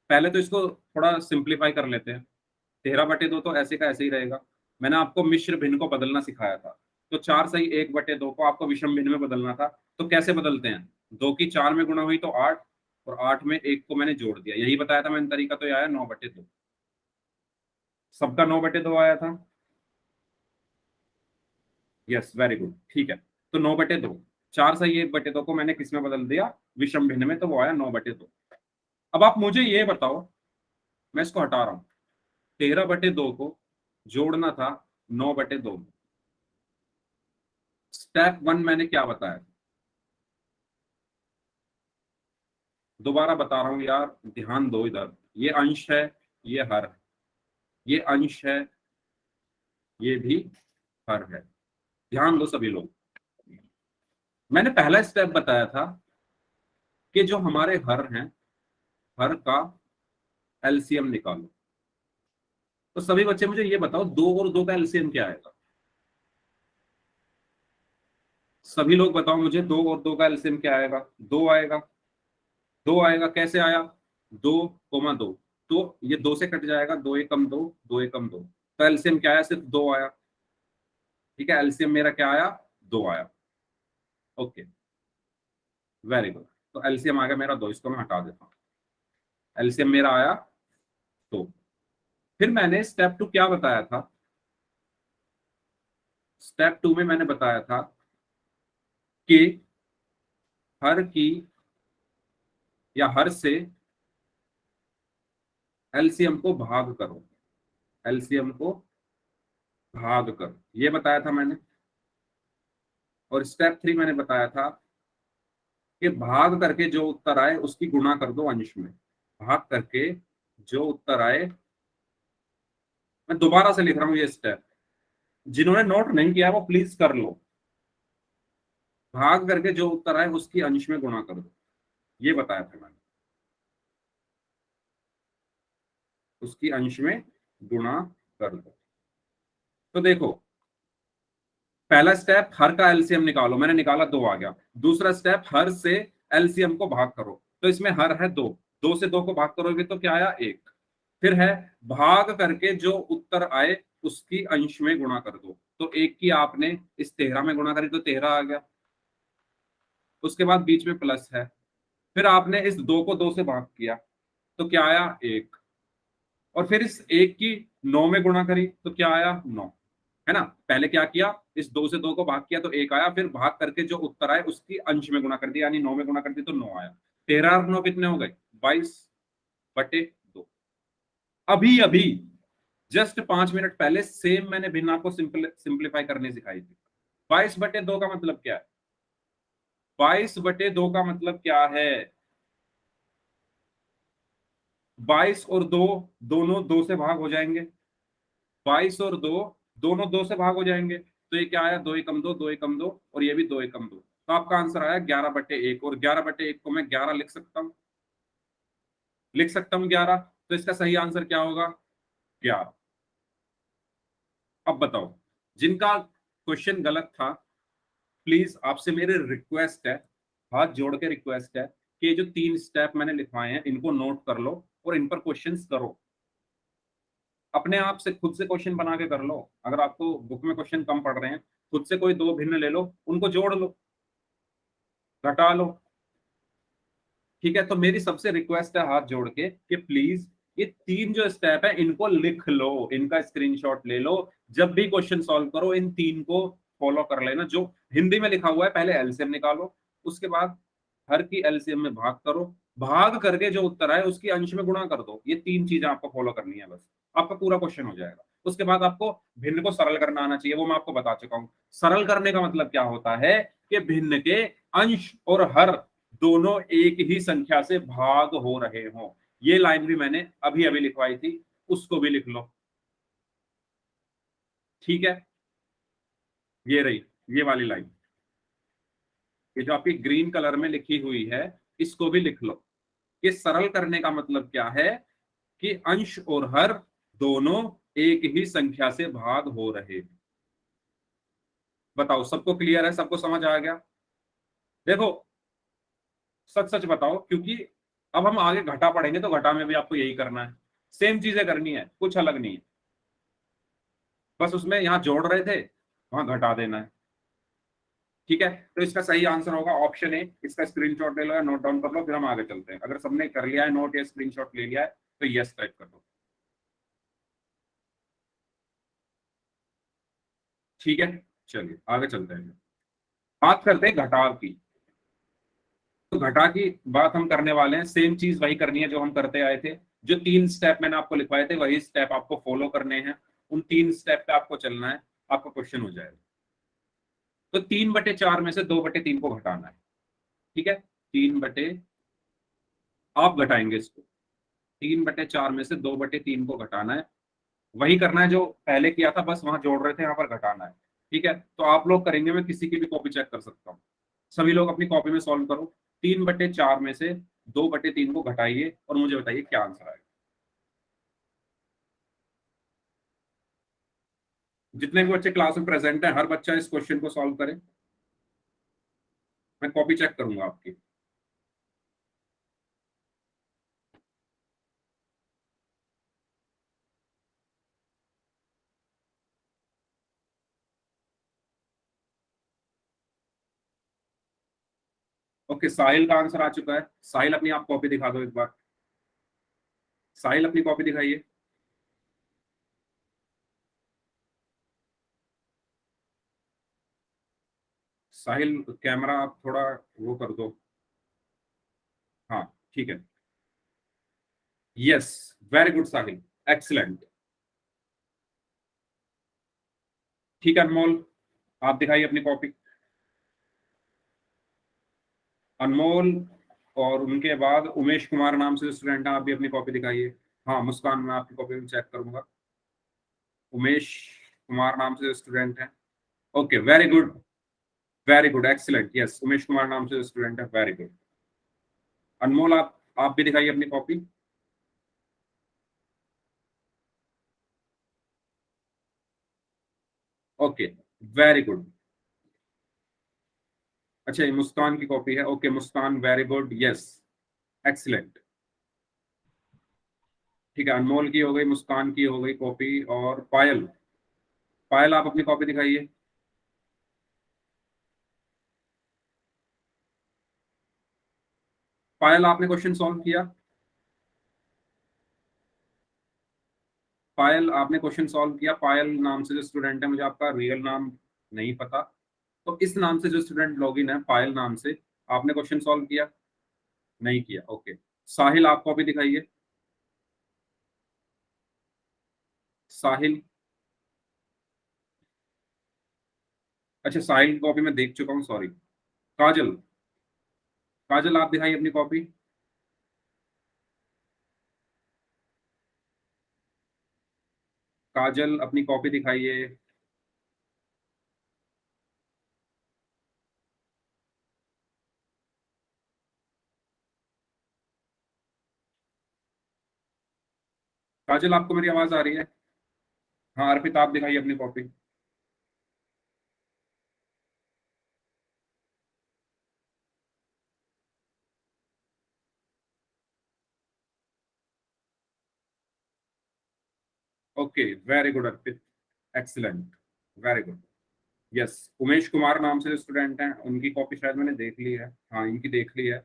पहले तो इसको थोड़ा सिंप्लीफाई कर लेते हैं। 13/2 तो ऐसे का ऐसे ही रहेगा। मैंने आपको मिश्र भिन्न को बदलना सिखाया था। तो 4 सही 1/2 को आपको विषम भिन्न में बदलना था। तो कैसे बदलते हैं? 2 की 4 में गुणा हुई तो 8, और 8 में 1 को मैंने जोड़ दिया, यही बताया था मैंने तरीका। तो ये आया 9/2। सबका 9/2 आया था। यस, वेरी गुड, ठीक है। तो 9/2, 4 सही 1/2 को मैंने किस में बदल दिया? विषम भिन्न में, तो वो आया 9/2। अब आप मुझे ये बताओ, मैं इसको हटा रहा हूं। 13/2 को जोड़ना था 9/2 में। स्टेप 1 मैंने क्या बताया? दोबारा बता रहा हूं यार, ध्यान दो इधर। ये अंश है, ये हर है। ये अंश है, ये भी हर है। ध्यान दो सभी लोग। मैंने पहला स्टेप बताया था कि जो हमारे हर हैं, हर का एलसीएम निकालो। तो सभी बच्चे मुझे ये बताओ, 2 और 2 का एलसीएम क्या आएगा? सभी लोग बताओ मुझे, 2 और 2 का एलसीएम क्या आएगा? 2 आएगा। 2 आएगा, कैसे आया? 2,2। तो ये 2 से कट जाएगा, 2 एकम 2, 2 एकम 2। तो एलसीएम क्या आया? सिर्फ 2 आया। ठीक है, एलसीएम मेरा क्या आया? 2 आया। Okay, very good. तो एलसीएम आ गया मेरा 2, इसको मैं हटा देता हूँ। एलसीएम मेरा आया 2। फिर मैंने स्टेप 2 क्या बताया था? स्टेप 2 में मैंने बताया था कि हर की या हर से एलसीएम को भाग करो। एलसीएम को भाग करो, ये बताया था मैंने। और स्टेप 3 मैंने बताया था कि भाग करके जो उत्तर आए उसकी गुणा कर दो अंश में। भाग करके जो उत्तर आए, मैं दोबारा से लिख रहा हूं ये स्टेप, जिन्होंने नोट नहीं किया वो प्लीज कर लो। भाग करके जो उत्तर आए उसकी अंश में गुणा कर दो, ये बताया था मैंने। उसकी अंश में गुणा कर दो। तो देखो, पहला स्टेप हर का एलसीएम निकालो, मैंने निकाला 2 आ गया। दूसरा स्टेप हर से एलसीएम को भाग करो, तो इसमें हर है 2, 2 से 2 को भाग करोगे तो क्या आया? 1। फिर है भाग करके जो उत्तर आए उसकी अंश में गुणा कर दो, तो 1 की आपने इस 13 में गुणा करी तो 13 आ गया। उसके बाद बीच में प्लस है। फिर आपने इस 2 को 2 से भाग किया तो क्या आया? 1। और फिर इस 1 की 9 में गुणा करी तो क्या आया? 9। है ना? पहले क्या किया? इस 2 से 2 को भाग किया तो 1 आया, फिर भाग करके जो उत्तर आए उसकी अंश में गुणा कर दिया, यानी 9 में गुणा कर दी तो 9 आया। 13 और 9 कितने हो गए? 22/2। अभी अभी जस्ट 5 मिनट पहले सेम मैंने भिन्न आपको सिंप्लीफाई करनी सिखाई थी। 22/2 का मतलब क्या है? 22/2 का मतलब क्या है? 22 और 2 दोनों 2 से भाग हो जाएंगे। 22 और 2 दोनों 2 से भाग हो जाएंगे। तो ये क्या आया? 2 एकम 2, 2 एकम 2, और ये भी 2 एकम 2। तो आपका आंसर आया 11/1, और 11/1 को मैं 11 लिख सकता हूँ। लिख सकता हूँ 11। तो इसका सही आंसर क्या होगा? 11। अब बताओ, जिनका क्वेश्चन गलत था, प्लीज आपसे मेरे रिक्वेस्ट है, हाथ जोड़ के रिक्वेस्ट है कि ये जो 3 स्टेप मैंने लिखवाए हैं इनको नोट कर लो और इन पर क्वेश्चंस करो। अपने आप से खुद से क्वेश्चन बना के कर लो। अगर आपको बुक में क्वेश्चन कम पड़ रहे हैं, खुद से कोई 2 भिन्न ले लो, उनको जोड़ लो, घटा लो। ठीक है, तो मेरी सबसे रिक्वेस्ट है हाथ जोड़ के कि प्लीज ये 3 जो स्टेप है इनको लिख लो, इनका स्क्रीनशॉट ले लो। जब भी क्वेश्चन सॉल्व करो इन 3 को फॉलो कर लेना। जो हिंदी में लिखा हुआ है, पहले एलसीएम निकालो, उसके बाद हर की एलसीएम में भाग करो, भाग करके जो उत्तर आए उसकी अंश में गुणा कर दो। ये 3 चीजें आपको फॉलो करनी है, बस आपका पूरा क्वेश्चन हो जाएगा। उसके बाद आपको भिन्न को सरल करना आना चाहिए, वो मैं आपको बता चुका हूं। सरल करने का मतलब क्या होता है कि भिन्न के अंश और हर दोनों एक ही संख्या से भाग हो रहे हों। ये लाइन भी मैंने अभी अभी लिखवाई थी, उसको भी लिख लो। ठीक है, ये रही ये वाली लाइन, ये जो आपकी ग्रीन कलर में लिखी हुई है, इसको भी लिख लो। कि सरल करने का मतलब क्या है कि अंश और हर दोनों एक ही संख्या से भाग हो रहे हैं। बताओ, सबको क्लियर है? सबको समझ आ गया? देखो, सच सच बताओ, क्योंकि अब हम आगे घटा पढ़ेंगे तो घटा में भी आपको यही करना है, सेम चीजें करनी है, कुछ अलग नहीं है। बस उसमें यहाँ जोड़ रहे थे, वहां घटा देना है। ठीक है, तो इसका सही आंसर होगा ऑप्शन ए। इसका स्क्रीनशॉट ले लो या नोट डाउन कर लो, फिर हम आगे चलते हैं। अगर सबने कर लिया है नोट या स्क्रीनशॉट ले लिया है तो यस टाइप कर दो। ठीक है, चलिए आगे चलते हैं। बात करते हैं घटाव की। तो घटा की बात हम करने वाले हैं, सेम चीज वही करनी है जो हम करते आए थे। जो 3 स्टेप मैंने आपको लिखवाए थे, वही स्टेप आपको फॉलो करने हैं। उन 3 स्टेप पे आपको चलना है, आपका क्वेश्चन हो जाएगा। तो 3/4 में से 2/3 को घटाना है। ठीक है, 3 बटे, आप घटाएंगे इसको। 3/4 में से 2/3 को घटाना है। वही करना है जो पहले किया था, बस वहां जोड़ रहे थे, यहाँ पर घटाना है। ठीक है, तो आप लोग करेंगे, मैं किसी की भी कॉपी चेक कर सकता हूँ। सभी लोग अपनी कॉपी में सॉल्व करो। 3/4 में से 2/3 को घटाइए और मुझे बताइए क्या आंसर आएगा। जितने भी बच्चे क्लास में प्रेजेंट हैं, हर बच्चा इस क्वेश्चन को सॉल्व करे। मैं कॉपी चेक करूंगा आपकी। ओके, साहिल का आंसर आ चुका है। साहिल अपनी आप कॉपी दिखा दो एक बार। साहिल अपनी कॉपी दिखाइए। साहिल, कैमरा आप थोड़ा वो कर दो। हाँ, ठीक है। यस, वेरी गुड साहिल, एक्सीलेंट। ठीक है अनमोल, आप दिखाइए अपनी कॉपी। अनमोल, और उनके बाद उमेश कुमार नाम से स्टूडेंट है, आप भी अपनी कॉपी दिखाइए। हाँ मुस्कान, मैं आपकी कॉपी भी चेक करूंगा। उमेश कुमार नाम से स्टूडेंट है। Okay, very good, very good, excellent. Yes, Umesh Kumar नाम से स्टूडेंट है, वेरी गुड। अनमोल, आप भी दिखाइए अपनी कॉपी। Okay, very good. अच्छा, ये मुस्कान की कॉपी है। ओके मुस्कान, वेरी गुड, यस, एक्सीलेंट। ठीक है, अनमोल की हो गई, मुस्कान की हो गई कॉपी, और पायल, पायल आप अपनी कॉपी दिखाइए। पायल, आपने क्वेश्चन सॉल्व किया? पायल, आपने क्वेश्चन सॉल्व किया? पायल नाम से जो स्टूडेंट है, मुझे आपका रियल नाम नहीं पता, तो इस नाम से जो स्टूडेंट लॉगिन है पायल नाम से, आपने क्वेश्चन सॉल्व किया? नहीं किया, ओके। साहिल, आप कॉपी दिखाइए। साहिल, अच्छा साहिल की कॉपी मैं देख चुका हूँ, सॉरी। काजल, काजल आप दिखाइए अपनी कॉपी। काजल अपनी कॉपी दिखाइए। काजल, आपको मेरी आवाज आ रही है? हाँ अर्पित, आप दिखाइए अपनी copy. Okay, very good Arpit, excellent, very good. Yes, Umesh Kumar नाम से जो स्टूडेंट हैं, उनकी कॉपी शायद मैंने देख ली है। हाँ, इनकी देख ली है।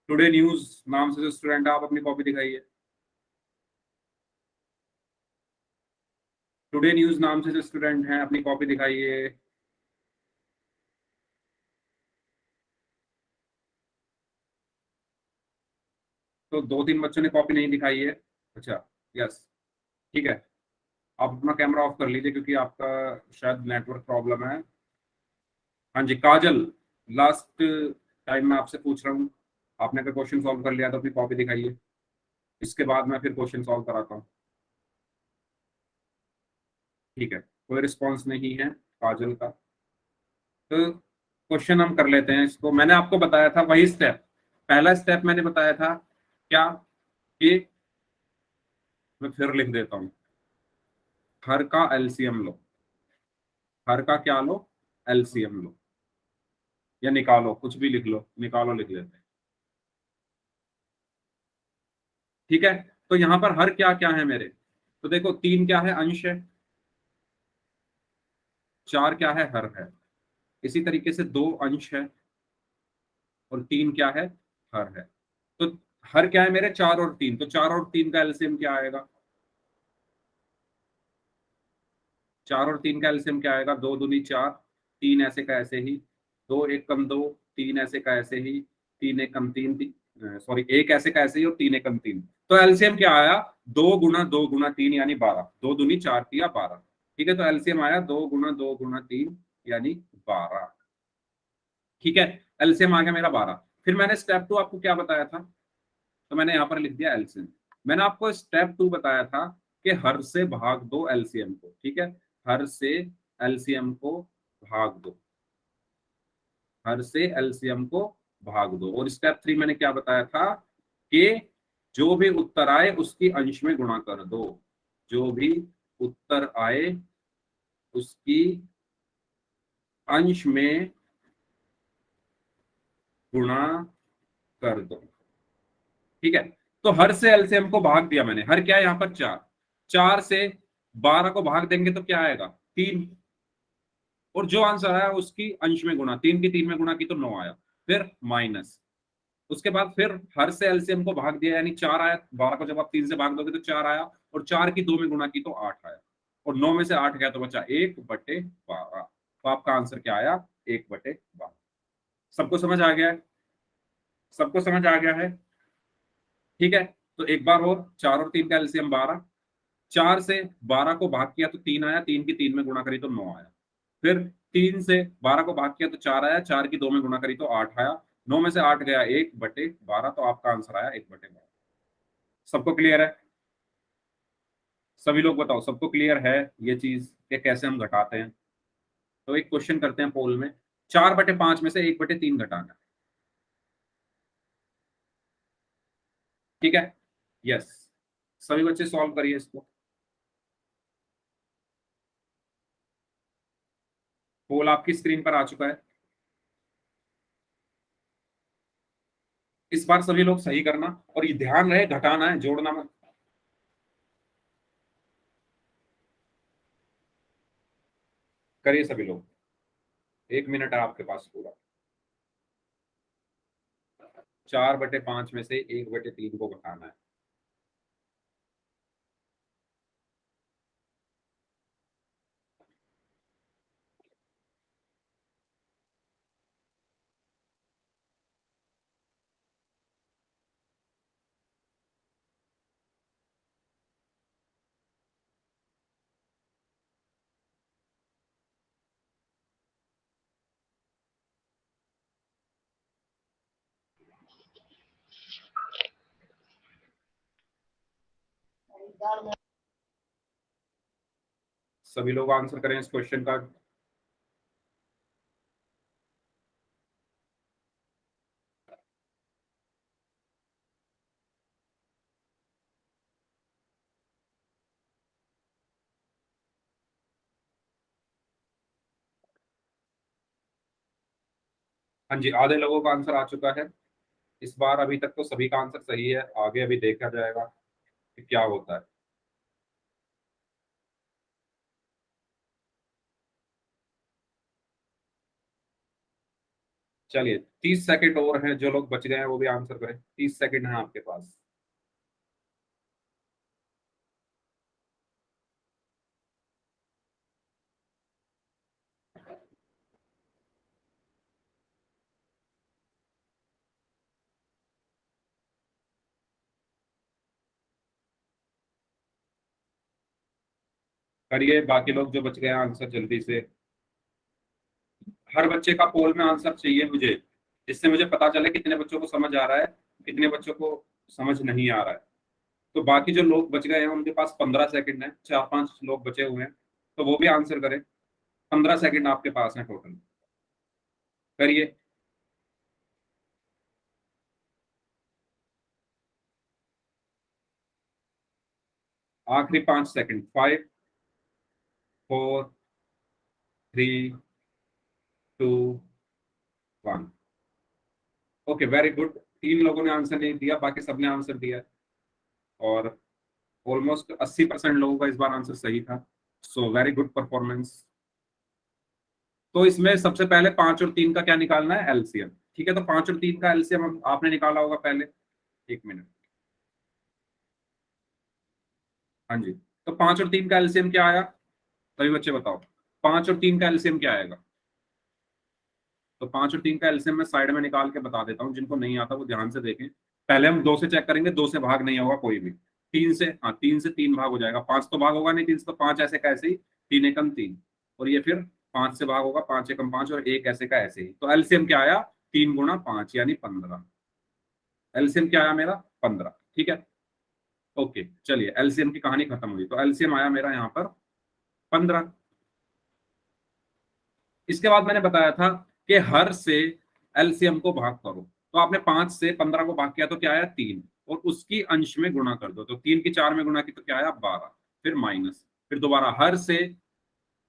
टुडे न्यूज नाम से जो स्टूडेंट है, आप अपनी कॉपी दिखाइए। टुडे न्यूज नाम से जो स्टूडेंट हैं, अपनी कॉपी दिखाइए। तो 2-3 बच्चों ने कॉपी नहीं दिखाई है। अच्छा, यस, ठीक है। आप अपना कैमरा ऑफ कर लीजिए क्योंकि आपका शायद नेटवर्क प्रॉब्लम है। हाँ जी काजल, लास्ट टाइम मैं आपसे पूछ रहा हूँ, आपने अगर क्वेश्चन सॉल्व कर लिया तो अपनी कॉपी दिखाइए, इसके बाद मैं फिर क्वेश्चन सॉल्व कराता हूँ। ठीक है, कोई रिस्पॉन्स नहीं है काजल का, तो क्वेश्चन हम कर लेते हैं इसको। मैंने आपको बताया था वही स्टेप, पहला स्टेप मैंने बताया था क्या, कि मैं फिर लिख देता हूँ, हर का एलसीएम लो, हर का क्या लो, एलसीएम लो, या निकालो, कुछ भी लिख लो, निकालो लिख लेते हैं। ठीक है, तो यहां पर हर क्या क्या है मेरे, तो देखो तीन क्या है, अंश है, चार क्या है, हर है, इसी तरीके से दो अंश है, और तीन क्या है, हर है। तो हर क्या है मेरे, चार और तीन, तो चार और तीन का एलसीएम क्या आएगा, चार और तीन का एलसीएम क्या आएगा, दो दूनी चार, तीन ऐसे का ऐसे ही, दो एक कम दो, तीन ऐसे का ऐसे ही, तीन एक कम तीन, सॉरी एक ऐसे का ऐसे ही, और तीन एक कम तीन। तो एलसीएम क्या आया, दो गुना तीन यानी 12, दो दूनी चार तिया 12। ठीक है, तो एलसीएम आया दो गुना तीन यानी 12। ठीक है, एलसीएम आ गया मेरा 12। फिर मैंने स्टेप टू आपको क्या बताया था, तो मैंने यहाँ पर लिख दिया एलसीएम। मैंने आपको स्टेप टू बताया था कि हर से भाग दो एलसीएम को। ठीक है, हर से एलसीएम को भाग दो, हर से एलसीएम को भाग दो। और स्टेप थ्री मैंने क्या बताया था, कि जो भी उत्तर आए उसकी अंश में गुणा कर दो, जो भी उत्तर आए उसकी अंश में गुणा कर दो। ठीक है, तो हर से एलसीएम को भाग दिया मैंने, हर क्या है यहाँ पर, चार, चार से 12 को भाग देंगे तो क्या आएगा, तीन, और जो आंसर आया उसकी अंश में गुणा, तीन की तीन में गुणा की तो 9 आया, फिर माइनस, उसके बाद फिर हर से एलसीएम को भाग दिया यानी चार आया, 12 को जब आप तीन से भाग दोगे तो चार आया, और चार की दो में गुणा की तो 8 आया, और 9 में से 8 गया तो बचा 1/12। तो आपका आंसर क्या आया, 1/12। सबको समझ आ गया है, सबको समझ आ गया है। ठीक है, तो एक बार और, चार और तीन का एलसीएम 12, चार से 12 को भाग किया तो तीन आया, तीन की तीन में गुणा करी तो 9 आया, फिर तीन से 12 को भाग किया तो चार आया, चार की दो में गुणा करी तो 8 आया, 9 में से 8 गया 1/12, तो आपका आंसर आया 1/12। सबको क्लियर है, सभी लोग बताओ सबको क्लियर है ये चीज कि कैसे हम घटाते हैं। तो एक क्वेश्चन करते हैं पोल में, 4/5 में से 1/3 घटाना है। ठीक है, यस, सभी बच्चे सॉल्व करिए इसको। पोल आपकी स्क्रीन पर आ चुका है, इस बार सभी लोग सही करना, और ये ध्यान रहे घटाना है, जोड़ना मत। करिए सभी लोग, 1 मिनट है आपके पास पूरा। 4/5 में से 1/3 को घटाना है। सभी लोग आंसर करें इस क्वेश्चन का। हाँ जी, आधे लोगों का आंसर आ चुका है। इस बार अभी तक तो सभी का आंसर सही है, आगे अभी देखा जाएगा कि क्या होता है। चलिए 30 सेकंड और हैं, जो लोग बच गए हैं वो भी आंसर करें, 30 सेकंड है आपके पास। करिए, बाकी लोग जो बच गए हैं आंसर जल्दी से। हर बच्चे का पोल में आंसर चाहिए मुझे, जिससे मुझे पता चले कितने बच्चों को समझ आ रहा है, कितने बच्चों को समझ नहीं आ रहा है। तो बाकी जो लोग बच गए हैं उनके पास 15 सेकंड है, 4-5 लोग बचे हुए हैं, तो वो भी आंसर करें। 15 सेकंड आपके पास है टोटल। करिए। आखिरी 5 सेकंड। 5, 4, 3, 2, 1। Okay, very good. 3 लोगों ने आंसर नहीं दिया, बाकी सबने आंसर दिया है। और ऑलमोस्ट 80% लोगों का इस बार आंसर सही था। So very good performance. तो इसमें सबसे पहले 5 और 3 का क्या निकालना है? एलसीएम। ठीक है, तो 5 और 3 का एलसीएम आपने निकाला होगा पहले। 1 मिनट। हाँ जी। तो 5 और 3 का एलसीएम क्या आया? सभी बच्चे बताओ। 5 और 3 का एलसीएम क्या आएगा? तो 5 और 3 का एलसीएम मैं साइड में निकाल के बता देता हूँ, जिनको नहीं आता वो ध्यान से देखें। पहले हम 2 से चेक करेंगे, 2 से भाग नहीं होगा कोई भी। 3 से, हाँ 3 से 3 भाग हो जाएगा, 5 तो भाग होगा नहीं, 3 से तो 5 ऐसे का ऐसे ही। 3 एकम 3। और ये फिर 5 से भाग होगा, 5 एकम 5, और एक ऐसे का ऐसे ही। तो एलसीएम क्या आया? 3 गुणा 5 यानी 15। एलसीएम क्या आया मेरा? 15। ठीक है। ओके, चलिए एलसीएम की कहानी खत्म हुई। तो एलसीएम आया मेरा यहाँ पर 15। इसके बाद मैंने बताया था कि हर से एलसीएम को भाग करो। तो आपने 5 से 15 को भाग किया तो क्या आया? 3। और उसकी अंश में गुणा कर दो, तो 3 की 4 में गुणा की तो क्या आया? 12। फिर माइनस, फिर दोबारा हर से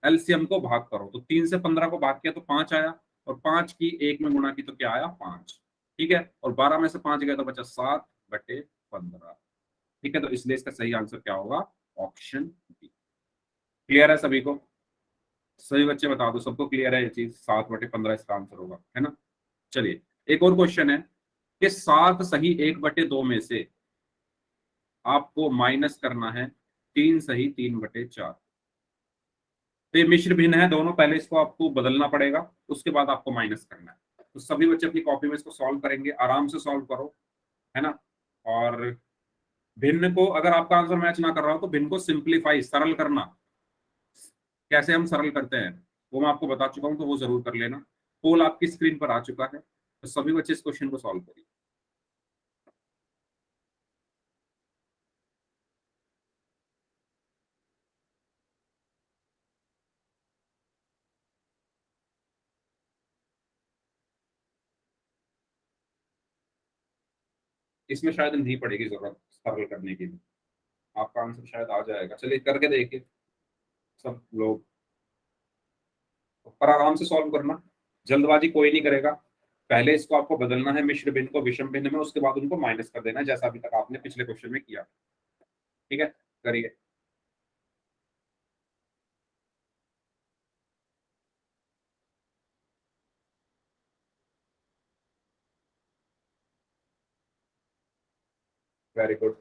एलसीएम को भाग करो। तो 3 से 15 को भाग किया तो 5 आया, और 5 की 1 में गुणा की तो क्या आया? 5। ठीक है, और 12 में से 5 गया तो बचा 7/15। ठीक है, तो इसलिए इसका सही आंसर क्या होगा? Option B. क्लियर है सभी को? सभी बच्चे बता दो, सबको क्लियर है ये चीज? 7/15 इसका आंसर होगा, है ना? चलिए, एक और क्वेश्चन है कि 7 सही 1/2 में से आपको माइनस करना है 3 सही 3/4। तो ये मिश्र भिन्न है दोनों, पहले इसको आपको बदलना पड़ेगा, उसके बाद आपको माइनस करना है। तो सभी बच्चे अपनी कॉपी में इसको सॉल्व करेंगे, आराम से सॉल्व करो, है ना? और भिन्न को, अगर आपका आंसर मैच ना कर रहा हो तो भिन्न को सिंप्लीफाई, सरल करना। कैसे हम सरल करते हैं वो मैं आपको बता चुका हूं, तो वो जरूर कर लेना। पोल आपकी स्क्रीन पर आ चुका है, तो सभी बच्चे इस क्वेश्चन को सॉल्व करिए। इसमें शायद नहीं पड़ेगी जरूरत सरल करने की, आपका आंसर शायद आ जाएगा। चलिए करके देखिए सब लोग, पर आराम से सॉल्व करना, जल्दबाजी कोई नहीं करेगा। पहले इसको आपको बदलना है मिश्र भिन्न को विषम भिन्न में, उसके बाद उनको माइनस कर देना है, जैसा अभी तक आपने पिछले क्वेश्चन में किया। ठीक है, करिए। Very good.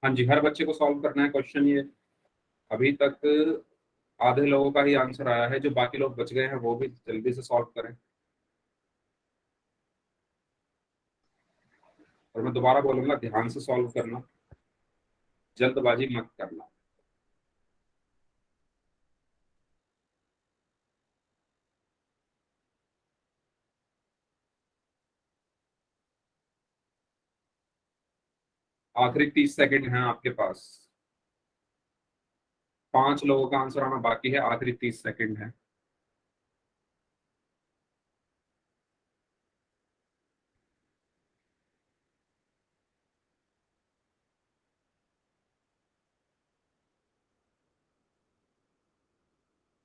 हाँ जी, हर बच्चे को सॉल्व करना है क्वेश्चन ये। अभी तक आधे लोगों का ही आंसर आया है, जो बाकी लोग बच गए हैं वो भी जल्दी से सॉल्व करें। और मैं दोबारा बोलूंगा, ध्यान से सॉल्व करना, जल्दबाजी मत करना। आखिरी 30 सेकंड हैं आपके पास। 5 लोगों का आंसर आना बाकी है, आखिरी 30 सेकंड है।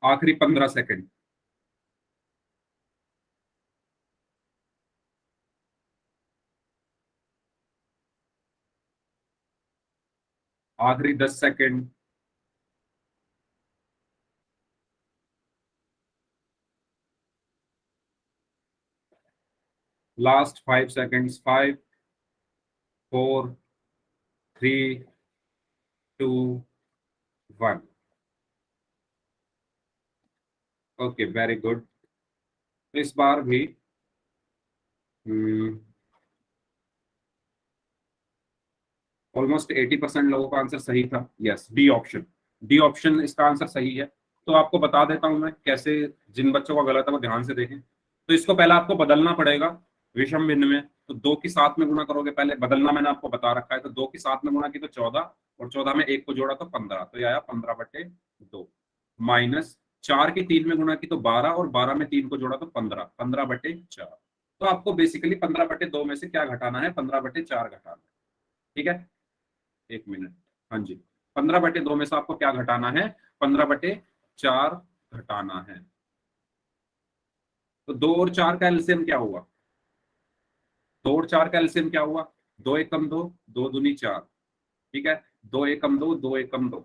आखिरी 15 सेकंड। आखिरी 10 second. Last 5 seconds. 5, 4, 3, 2, 1। Okay, very good. इस बार भी ऑलमोस्ट 80% लोगों का आंसर सही था। Yes, D option. D option इसका आंसर सही है। तो आपको बता देता हूं मैं कैसे, जिन बच्चों का गलत है वो ध्यान से देखें। तो इसको पहले आपको बदलना पड़ेगा विषम भिन्न में। तो 2 की 7 में गुणा करोगे, पहले बदलना मैंने आपको बता रखा है। तो 2 की 7 में गुणा की तो 14, और 14 में 1 को जोड़ा तो 15, तो ये आया 15/2। माइनस 4 की 3 में गुणा की तो 12, और 12 में 3 को जोड़ा तो 15, 15/4। तो आपको बेसिकली 15/2 में से क्या घटाना है? 15/4 घटाना है। ठीक है, 1 मिनट। हाँ जी, 15/2 में से आपको क्या घटाना है? 15/4 घटाना है। तो 2 और 4 का एलसीएम क्या हुआ? 2 और 4 का एलसीएम क्या हुआ? 2 एकम 2, 2 दूनी 4। ठीक है, 2 एकम 2, 2 एकम 2।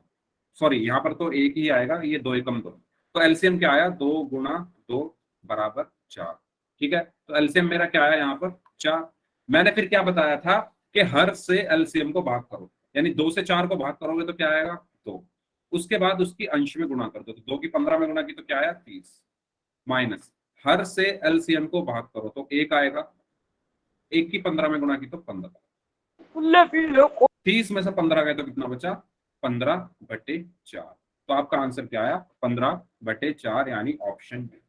सॉरी, यहाँ पर तो एक ही आएगा, ये 2 एकम 2। तो एलसीएम क्या आया? 2 गुणा 2 बराबर 4। ठीक है, तो एलसीएम मेरा क्या आया यहाँ पर? 4। मैंने फिर क्या बताया था कि हर से एलसीएम को भाग करो, यानी 2 से 4 को भाग करोगे तो क्या आएगा? 2। उसके बाद उसकी अंश में गुणा कर दो, तो 2 की 15 में गुणा की तो क्या आया? 30। माइनस हर से एलसीएम को भाग करो तो 1 आएगा, 1 की 15 में गुणा की तो 15। 30 में से 15 गए तो कितना बचा? 15/4। तो आपका आंसर क्या आया? 15/4, यानी ऑप्शन बी।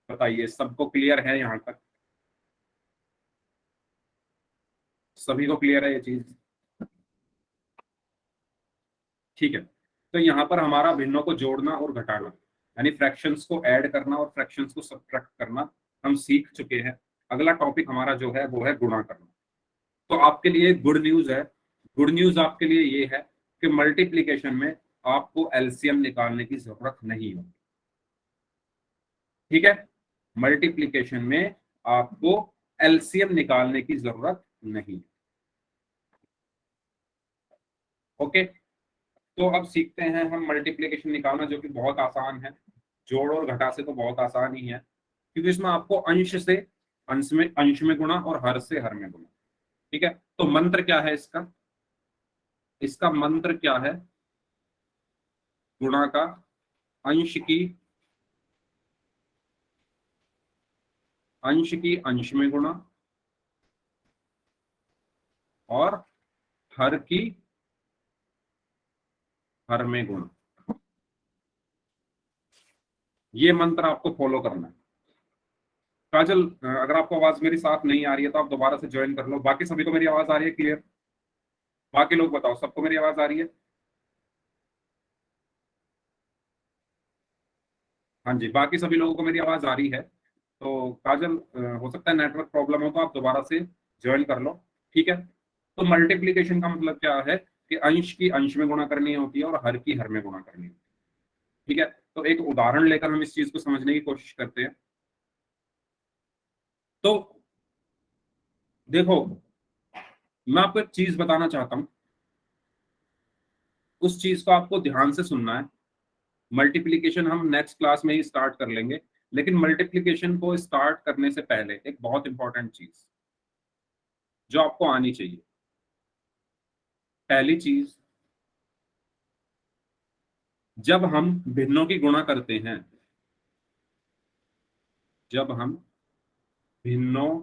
बताइए, सबको क्लियर है यहां तक? सभी को क्लियर है ये चीज? ठीक है, तो यहां पर हमारा भिन्नों को जोड़ना और घटाना, यानी फ्रैक्शंस को ऐड करना और फ्रैक्शंस को सब्ट्रैक्ट करना हम सीख चुके हैं। अगला टॉपिक हमारा जो है वो है गुणा करना। तो आपके लिए गुड न्यूज है। गुड न्यूज आपके लिए ये है कि मल्टीप्लीकेशन में आपको एलसीएम निकालने की जरूरत नहीं होगी। ठीक है, मल्टीप्लीकेशन में आपको एलसीएम निकालने की जरूरत नहीं। ओके, तो अब सीखते हैं हम मल्टीप्लीकेशन निकालना, जो कि बहुत आसान है। जोड़ और घटा से तो बहुत आसान ही है, क्योंकि इसमें आपको अंश में गुणा और हर से हर में गुणा। ठीक है, तो मंत्र क्या है इसका? इसका मंत्र क्या है? गुणा का अंश की अंश में गुणा और हर की हर में गुणा। ये मंत्र आपको फॉलो करना है। काजल, अगर आपको आवाज मेरी साफ नहीं आ रही है तो आप दोबारा से ज्वाइन कर लो। बाकी सभी को मेरी आवाज आ रही है क्लियर? बाकी लोग बताओ, सबको मेरी आवाज आ रही है? हाँ जी, बाकी सभी लोगों को मेरी आवाज आ रही है। तो काजल, हो सकता है नेटवर्क प्रॉब्लम हो, तो आप दोबारा से ज्वाइन कर लो। ठीक है, तो मल्टीप्लीकेशन का मतलब क्या है कि अंश की अंश में गुणा करनी होती है और हर की हर में गुणा करनी होती है। ठीक है, तो एक उदाहरण लेकर हम इस चीज को समझने की कोशिश करते हैं। तो देखो, मैं आपको एक चीज बताना चाहता हूं, उस चीज को आपको ध्यान से सुनना है। मल्टीप्लीकेशन हम नेक्स्ट क्लास में ही स्टार्ट कर लेंगे, लेकिन मल्टीप्लीकेशन को स्टार्ट करने से पहले एक बहुत इंपॉर्टेंट चीज जो आपको आनी चाहिए। पहली चीज, जब हम भिन्नों की गुणा करते हैं, जब हम भिन्नों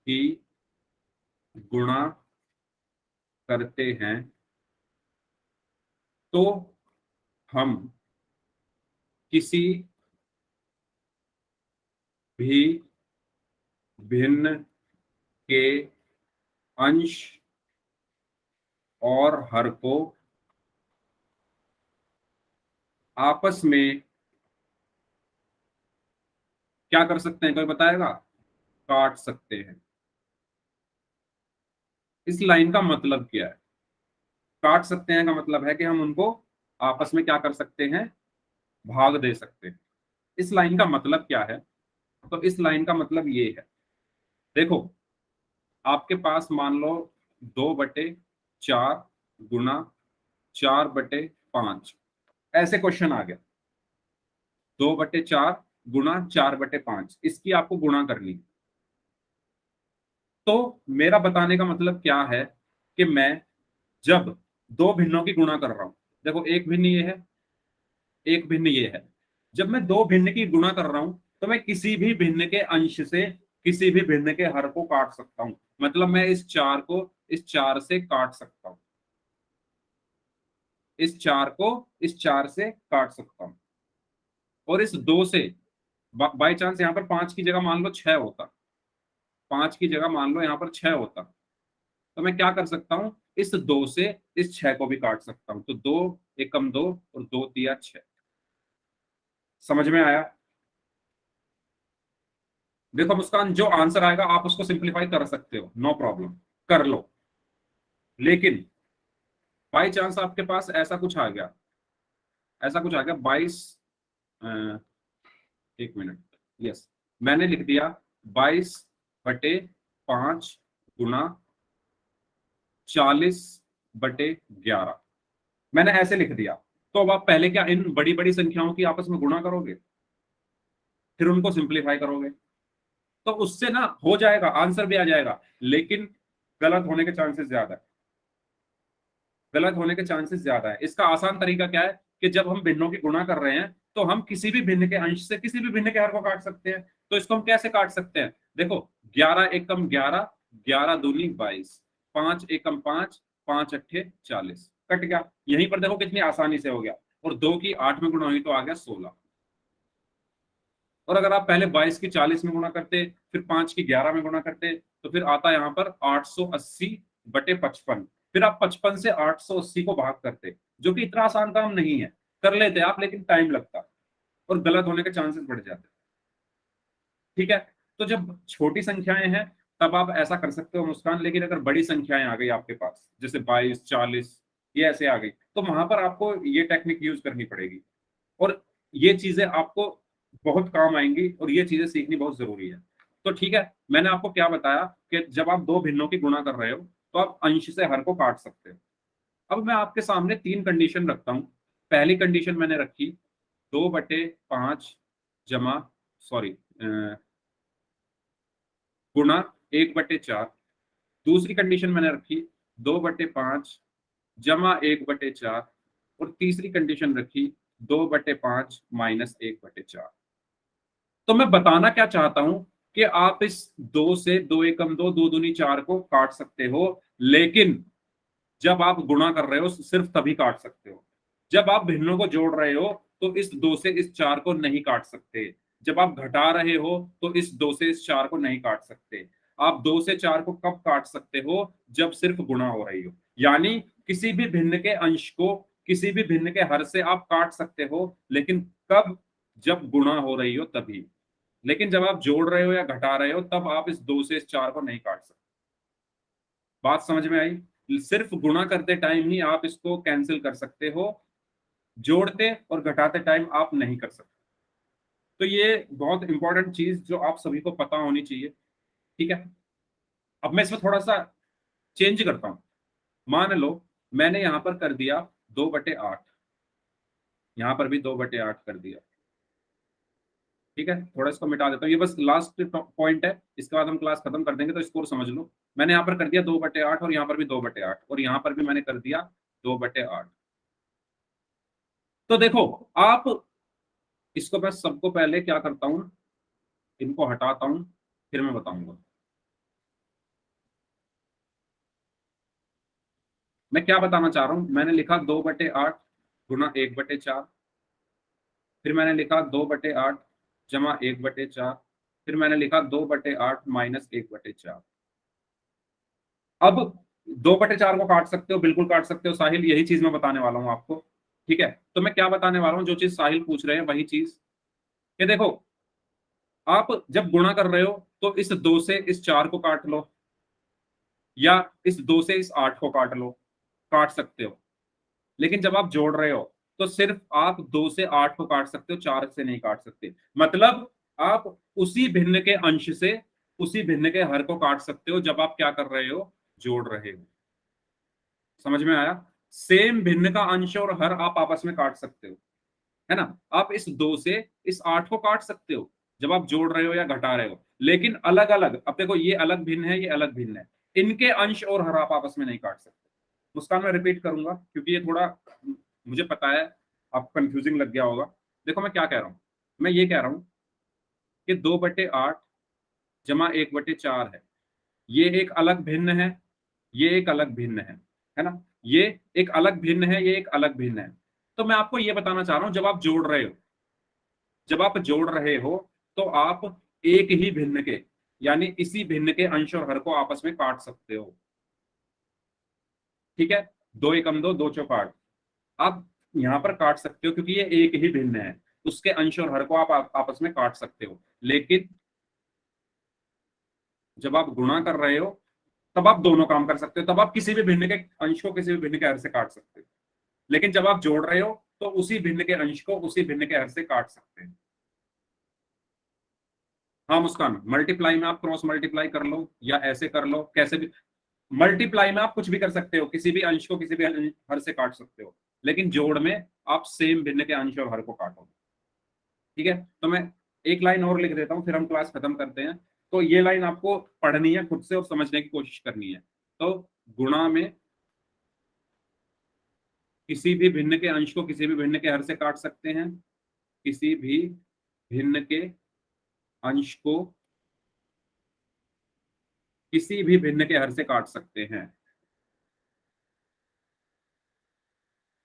की गुणा करते हैं, तो हम किसी भी भिन्न के अंश और हर को आपस में क्या कर सकते हैं? कोई बताएगा? काट सकते हैं। इस लाइन का मतलब क्या है? काट सकते हैं का मतलब है कि हम उनको आपस में क्या कर सकते हैं? भाग दे सकते हैं। इस लाइन का मतलब क्या है? तो इस लाइन का मतलब ये है, देखो, आपके पास मान लो 2/4 गुना 4/5, ऐसे क्वेश्चन आ गया। 2/4 गुना 4/5, इसकी आपको गुणा करनी। तो मेरा बताने का मतलब क्या है कि मैं जब दो भिन्नों की गुणा कर रहा हूं, देखो एक भिन्न ये है, एक भिन्न ये है, जब मैं दो भिन्न की गुणा कर रहा हूं तो मैं किसी भी भिन्न के अंश से किसी भी भिन्न के हर को काट सकता हूं। मतलब मैं इस 4 को इस 4 से काट सकता हूं, इस 4 को इस 4 से काट सकता हूं। और इस 2 से बाई चांस यहां पर 5 की जगह मान लो 6 होता, 5 की जगह मान लो यहां पर 6 होता, तो मैं क्या कर सकता हूं, इस 2 से इस 6 को भी काट सकता हूं। तो 2 एकम 2 और 2 तिया 6। समझ में आया? देखो मुस्कान, जो आंसर आएगा आप उसको सिंप्लीफाई कर सकते हो, नो प्रॉब्लम, कर लो। लेकिन बाई चांस आपके पास ऐसा कुछ आ गया, ऐसा कुछ आ गया 22, 1 मिनट, यस, मैंने लिख दिया 22/5 गुना 40/11, मैंने ऐसे लिख दिया। तो अब आप पहले क्या इन बड़ी बड़ी संख्याओं की आपस में गुणा करोगे, फिर उनको सिंप्लीफाई करोगे, तो उससे ना हो जाएगा, आंसर भी आ जाएगा, लेकिन गलत होने के चांसेस ज्यादा है, गलत होने के चांसेस ज्यादा है। इसका आसान तरीका क्या है कि जब हम भिन्नों की गुणा कर रहे हैं तो हम किसी भी भिन्न के अंश से किसी भी भिन्न के हर को काट सकते हैं। तो इसको हम कैसे काट सकते हैं, देखो 11 एकम 11, 11 दूनी 22, 5 एकम 5, 5 अट्ठे 40, कट गया। यहीं पर देखो कितनी आसानी से हो गया। और 2 की 8 में गुणा हुई तो आ गया 16। और अगर आप पहले 22 की 40 में गुणा करते, फिर 5 की 11 में गुणा करते, तो फिर आता यहाँ पर 880/55। फिर आप 55 से 880 को भाग करते, जो कि इतना आसान काम नहीं है, कर लेते आप, लेकिन टाइम लगता और गलत होने के चांसेस बढ़ जाते। ठीक है, तो जब छोटी संख्याएं हैं तब आप ऐसा कर सकते हो मुस्कान, लेकिन अगर बड़ी संख्याएं आ गई आपके पास, जैसे 22, 40, ये ऐसे आ गई, तो वहां पर आपको ये टेक्निक यूज करनी पड़ेगी। और ये चीजें आपको बहुत काम आएंगी और ये चीजें सीखनी बहुत जरूरी है। तो ठीक है, मैंने आपको क्या बताया कि जब आप दो भिन्नों की गुणा कर रहे हो तो आप अंश से हर को काट सकते हो। अब मैं आपके सामने 3 कंडीशन रखता हूं। पहली कंडीशन मैंने रखी 2/5 जमा, सॉरी, गुणा 1/4। दूसरी कंडीशन मैंने रखी 2/5 जमा 1/4। और तीसरी कंडीशन रखी 2/5 माइनस 1/4। तो मैं बताना क्या चाहता हूं कि आप इस 2 से 2 एकम 2, 2 दूनी 4 को काट सकते हो, लेकिन जब आप गुणा कर रहे हो सिर्फ तभी काट सकते हो। जब आप भिन्नों को जोड़ रहे हो तो इस 2 से इस 4 को नहीं काट सकते। जब आप घटा रहे हो तो इस 2 से इस 4 को नहीं काट सकते। आप 2 से 4 को कब काट सकते हो, जब सिर्फ गुणा हो रही हो। यानी किसी भी भिन्न के अंश को किसी भी भिन्न के हर से आप काट सकते हो, लेकिन कब, जब गुणा हो रही हो तभी। लेकिन जब आप जोड़ रहे हो या घटा रहे हो तब आप इस 2 से इस 4 को नहीं काट सकते। बात समझ में आई? सिर्फ गुणा करते टाइम ही आप इसको कैंसिल कर सकते हो, जोड़ते और घटाते टाइम आप नहीं कर सकते। तो ये बहुत इंपॉर्टेंट चीज जो आप सभी को पता होनी चाहिए। ठीक है, अब मैं इसमें थोड़ा सा चेंज करता हूं। मान लो मैंने यहां पर कर दिया 2/8, यहां पर भी 2/8 कर दिया। ठीक है, थोड़ा इसको मिटा देता हूँ, ये बस लास्ट पॉइंट है, इसके बाद हम क्लास खत्म कर देंगे, तो स्कोर समझ लो। मैंने यहाँ पर कर दिया 2/8 और यहाँ पर भी 2/8 और यहाँ पर भी मैंने कर दिया 2/8। तो देखो, आप इसको, मैं सबको पहले क्या करता हूँ, इनको हटाता हूँ, फिर मैं बताऊंगा मैं क्या बताना चाह रहा हूँ। मैंने लिखा 2/8 गुना 1/4, फिर मैंने लिखा 2/8 जमा 1/4, फिर मैंने लिखा 2/8 माइनस 1/4। अब 2/4 को काट सकते हो, बिल्कुल काट सकते हो साहिल, यही चीज मैं बताने वाला हूँ आपको। ठीक है, तो मैं क्या बताने वाला हूँ, जो चीज साहिल पूछ रहे हैं वही चीज। ये देखो, आप जब गुणा कर रहे हो तो इस 2 से इस 4 को काट लो, या इस 2 से इस 8 को काट लो, काट सकते हो। लेकिन जब आप जोड़ रहे हो तो सिर्फ आप 2 से 8 को काट सकते हो, 4 से नहीं काट सकते। मतलब आप उसी भिन्न के अंश से उसी भिन्न के हर को काट सकते हो जब आप क्या कर रहे हो, जोड़ रहे हो। समझ में आया? सेम भिन्न का अंश और हर आप आपस में काट सकते हो, है ना। आप इस 2 से इस 8 को काट सकते हो जब आप जोड़ रहे हो या घटा रहे हो, लेकिन अलग अलग। अब देखो ये अलग भिन्न है, ये अलग भिन्न है, इनके अंश और हर आप आपस में नहीं काट सकते। मुस्कान, मैं रिपीट करूंगा क्योंकि ये थोड़ा मुझे पता है आपको कंफ्यूजिंग लग गया होगा। देखो मैं क्या कह रहा हूं, मैं ये कह रहा हूं कि 2/8 जमा 1/4 है, ये एक अलग भिन्न है, ये एक अलग भिन्न है ना। ये एक अलग भिन्न है, ये एक अलग भिन्न है। तो मैं आपको ये बताना चाह रहा हूं, जब आप जोड़ रहे हो, जब आप जोड़ रहे हो तो आप एक ही भिन्न के, यानी इसी भिन्न के अंश और हर को आपस में काट सकते हो। ठीक है, 2 एकम 2, 2 चौक 8। आप यहां पर काट सकते हो क्योंकि ये एक ही भिन्न है, उसके अंश और हर को आप आपस में काट सकते हो। लेकिन जब आप गुणा कर रहे हो तब आप दोनों काम कर सकते हो, तब आप किसी भी भिन्न के अंश को किसी भी भिन्न के हर से काट सकते हो। लेकिन जब आप जोड़ रहे हो तो उसी भिन्न के अंश को उसी भिन्न के हर से काट सकते हैं। हाँ मुस्कान, मल्टीप्लाई में आप क्रॉस मल्टीप्लाई कर लो या ऐसे कर लो, कैसे भी। मल्टीप्लाई में आप कुछ भी कर सकते हो, किसी भी अंश को किसी भी हर से काट सकते हो, लेकिन जोड़ में आप सेम भिन्न के अंश और हर को काटो। ठीक है, तो मैं एक लाइन और लिख देता हूँ, फिर हम क्लास खत्म करते हैं। तो ये लाइन आपको पढ़नी है खुद से और समझने की कोशिश करनी है। तो गुणा में किसी भी भिन्न के अंश को किसी भी भिन्न के हर से काट सकते हैं, किसी भी भिन्न के अंश को किसी भी भिन्न के हर से काट सकते हैं,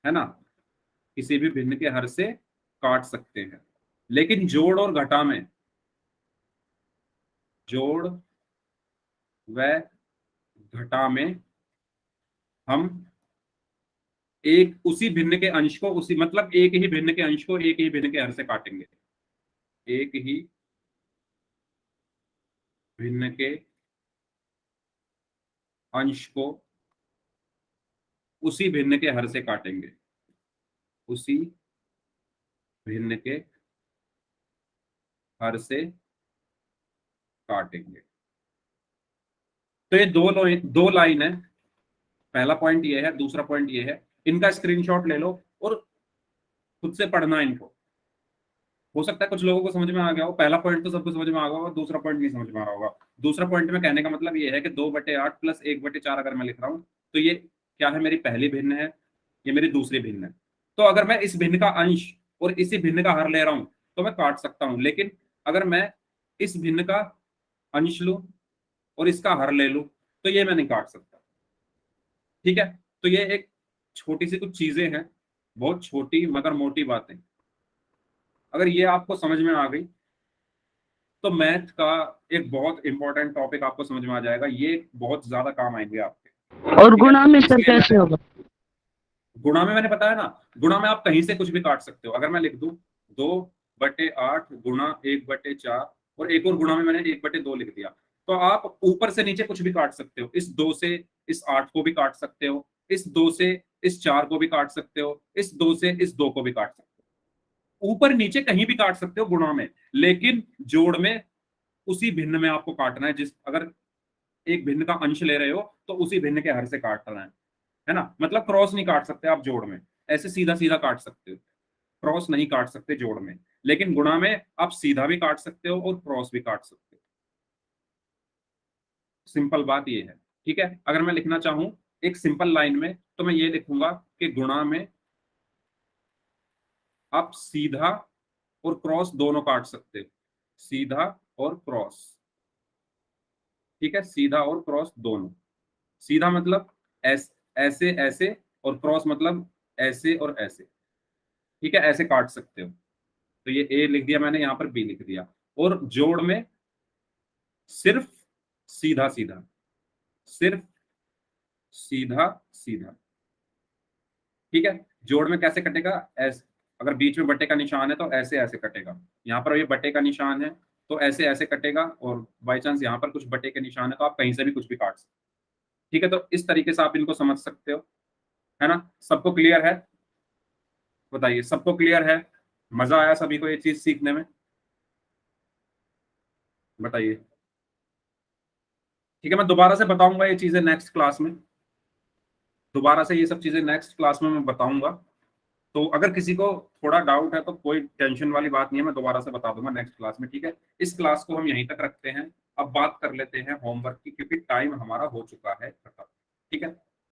है ना। किसी भी भिन्न के हर से काट सकते हैं, लेकिन जोड़ और घटा में, जोड़ व घटा में हम एक उसी भिन्न के अंश को उसी, मतलब एक ही भिन्न के अंश को एक ही भिन्न के हर से काटेंगे, एक ही भिन्न के अंश को उसी भिन्न के हर से काटेंगे, उसी भिन्न के हर से काटेंगे। तो ये दो लाइन है। पहला पॉइंट ये है, दूसरा पॉइंट ये है। इनका स्क्रीनशॉट ले लो और खुद से पढ़ना इनको। हो सकता है कुछ लोगों को समझ में आ गया हो, पहला पॉइंट तो सबको समझ में आ गया होगा, दूसरा पॉइंट नहीं समझ में आ रहा होगा। दूसरा पॉइंट में कहने का मतलब ये है कि 2/8 प्लस 1/4 अगर मैं लिख रहा हूं तो ये क्या है, मेरी पहली भिन्न है, ये मेरी दूसरी भिन्न है। तो अगर मैं इस भिन्न का अंश और इसी भिन्न का हर ले रहा हूं तो मैं काट सकता हूं, लेकिन अगर मैं इस भिन्न का अंश लूं और इसका हर ले लूं तो ये मैं नहीं काट सकता। ठीक है, तो ये एक छोटी सी कुछ चीजें हैं, बहुत छोटी मगर मोटी बातें। अगर ये आपको समझ में आ गई तो मैथ का एक बहुत इंपॉर्टेंट टॉपिक आपको समझ में आ जाएगा, ये बहुत ज्यादा काम आएंगे आपके। और ठीक है, गुणा में सर इसलिए कैसे होगा? गुणा में मैंने बताया ना, गुणा में आप कहीं से कुछ भी काट सकते हो। अगर मैं लिख दूं 2/8 गुणा 1/4, और एक और गुणा में मैंने 1/2 लिख दिया, तो आप ऊपर से नीचे कुछ भी काट सकते हो। इस 2 से इस 8 को भी काट सकते हो, इस 2 से इस 4 को भी काट सकते हो, इस 2 से इस 2 को भी काट सकते हो, ऊपर नीचे कहीं भी काट सकते हो गुणा में। लेकिन जोड़ में उसी भिन्न में आपको काटना है, जिस अगर एक भिन्न का अंश ले रहे हो तो उसी भिन्न के हर से काटना है ना। मतलब क्रॉस नहीं काट सकते आप जोड़ में, ऐसे सीधा सीधा काट सकते हो, क्रॉस नहीं काट सकते जोड़ में। लेकिन गुणा में आप सीधा भी काट सकते हो और क्रॉस भी काट सकते हो। सिंपल बात ये है। ठीक है, अगर मैं लिखना चाहूं एक सिंपल लाइन में तो मैं ये लिखूंगा कि गुणा में आप सीधा और क्रॉस दोनों काट सकते हो, सीधा और क्रॉस। ठीक है, सीधा और क्रॉस दोनों। सीधा मतलब ऐसे ऐसे, और क्रॉस मतलब ऐसे और ऐसे। ठीक है, ऐसे काट सकते हो। तो ये ए लिख दिया मैंने, यहां पर बी लिख दिया। और जोड़ में सिर्फ सीधा सीधा, सिर्फ सीधा सीधा। ठीक है, जोड़ में कैसे कटेगा, ऐसे। अगर बीच में बट्टे का निशान है तो ऐसे ऐसे कटेगा। यहाँ पर ये बट्टे का निशान है तो ऐसे ऐसे कटेगा, और बाई चांस यहाँ पर कुछ बट्टे के निशान है तो आप कहीं से भी कुछ भी काट सकते हो। ठीक है, तो इस तरीके से आप इनको समझ सकते हो, है ना। सबको क्लियर है? बताइए, सबको क्लियर है? मजा आया सभी को ये चीज सीखने में? बताइए। ठीक है, मैं दोबारा से बताऊंगा ये चीजें नेक्स्ट क्लास में, दोबारा से ये सब चीजें नेक्स्ट क्लास में मैं बताऊंगा। तो अगर किसी को थोड़ा डाउट है तो कोई टेंशन वाली बात नहीं है, मैं दोबारा से बता दूंगा नेक्स्ट क्लास में, ठीक है। इस क्लास को हम यहीं तक रखते हैं। अब बात कर लेते हैं होमवर्क की, क्योंकि टाइम हमारा हो चुका है खत्म, ठीक है।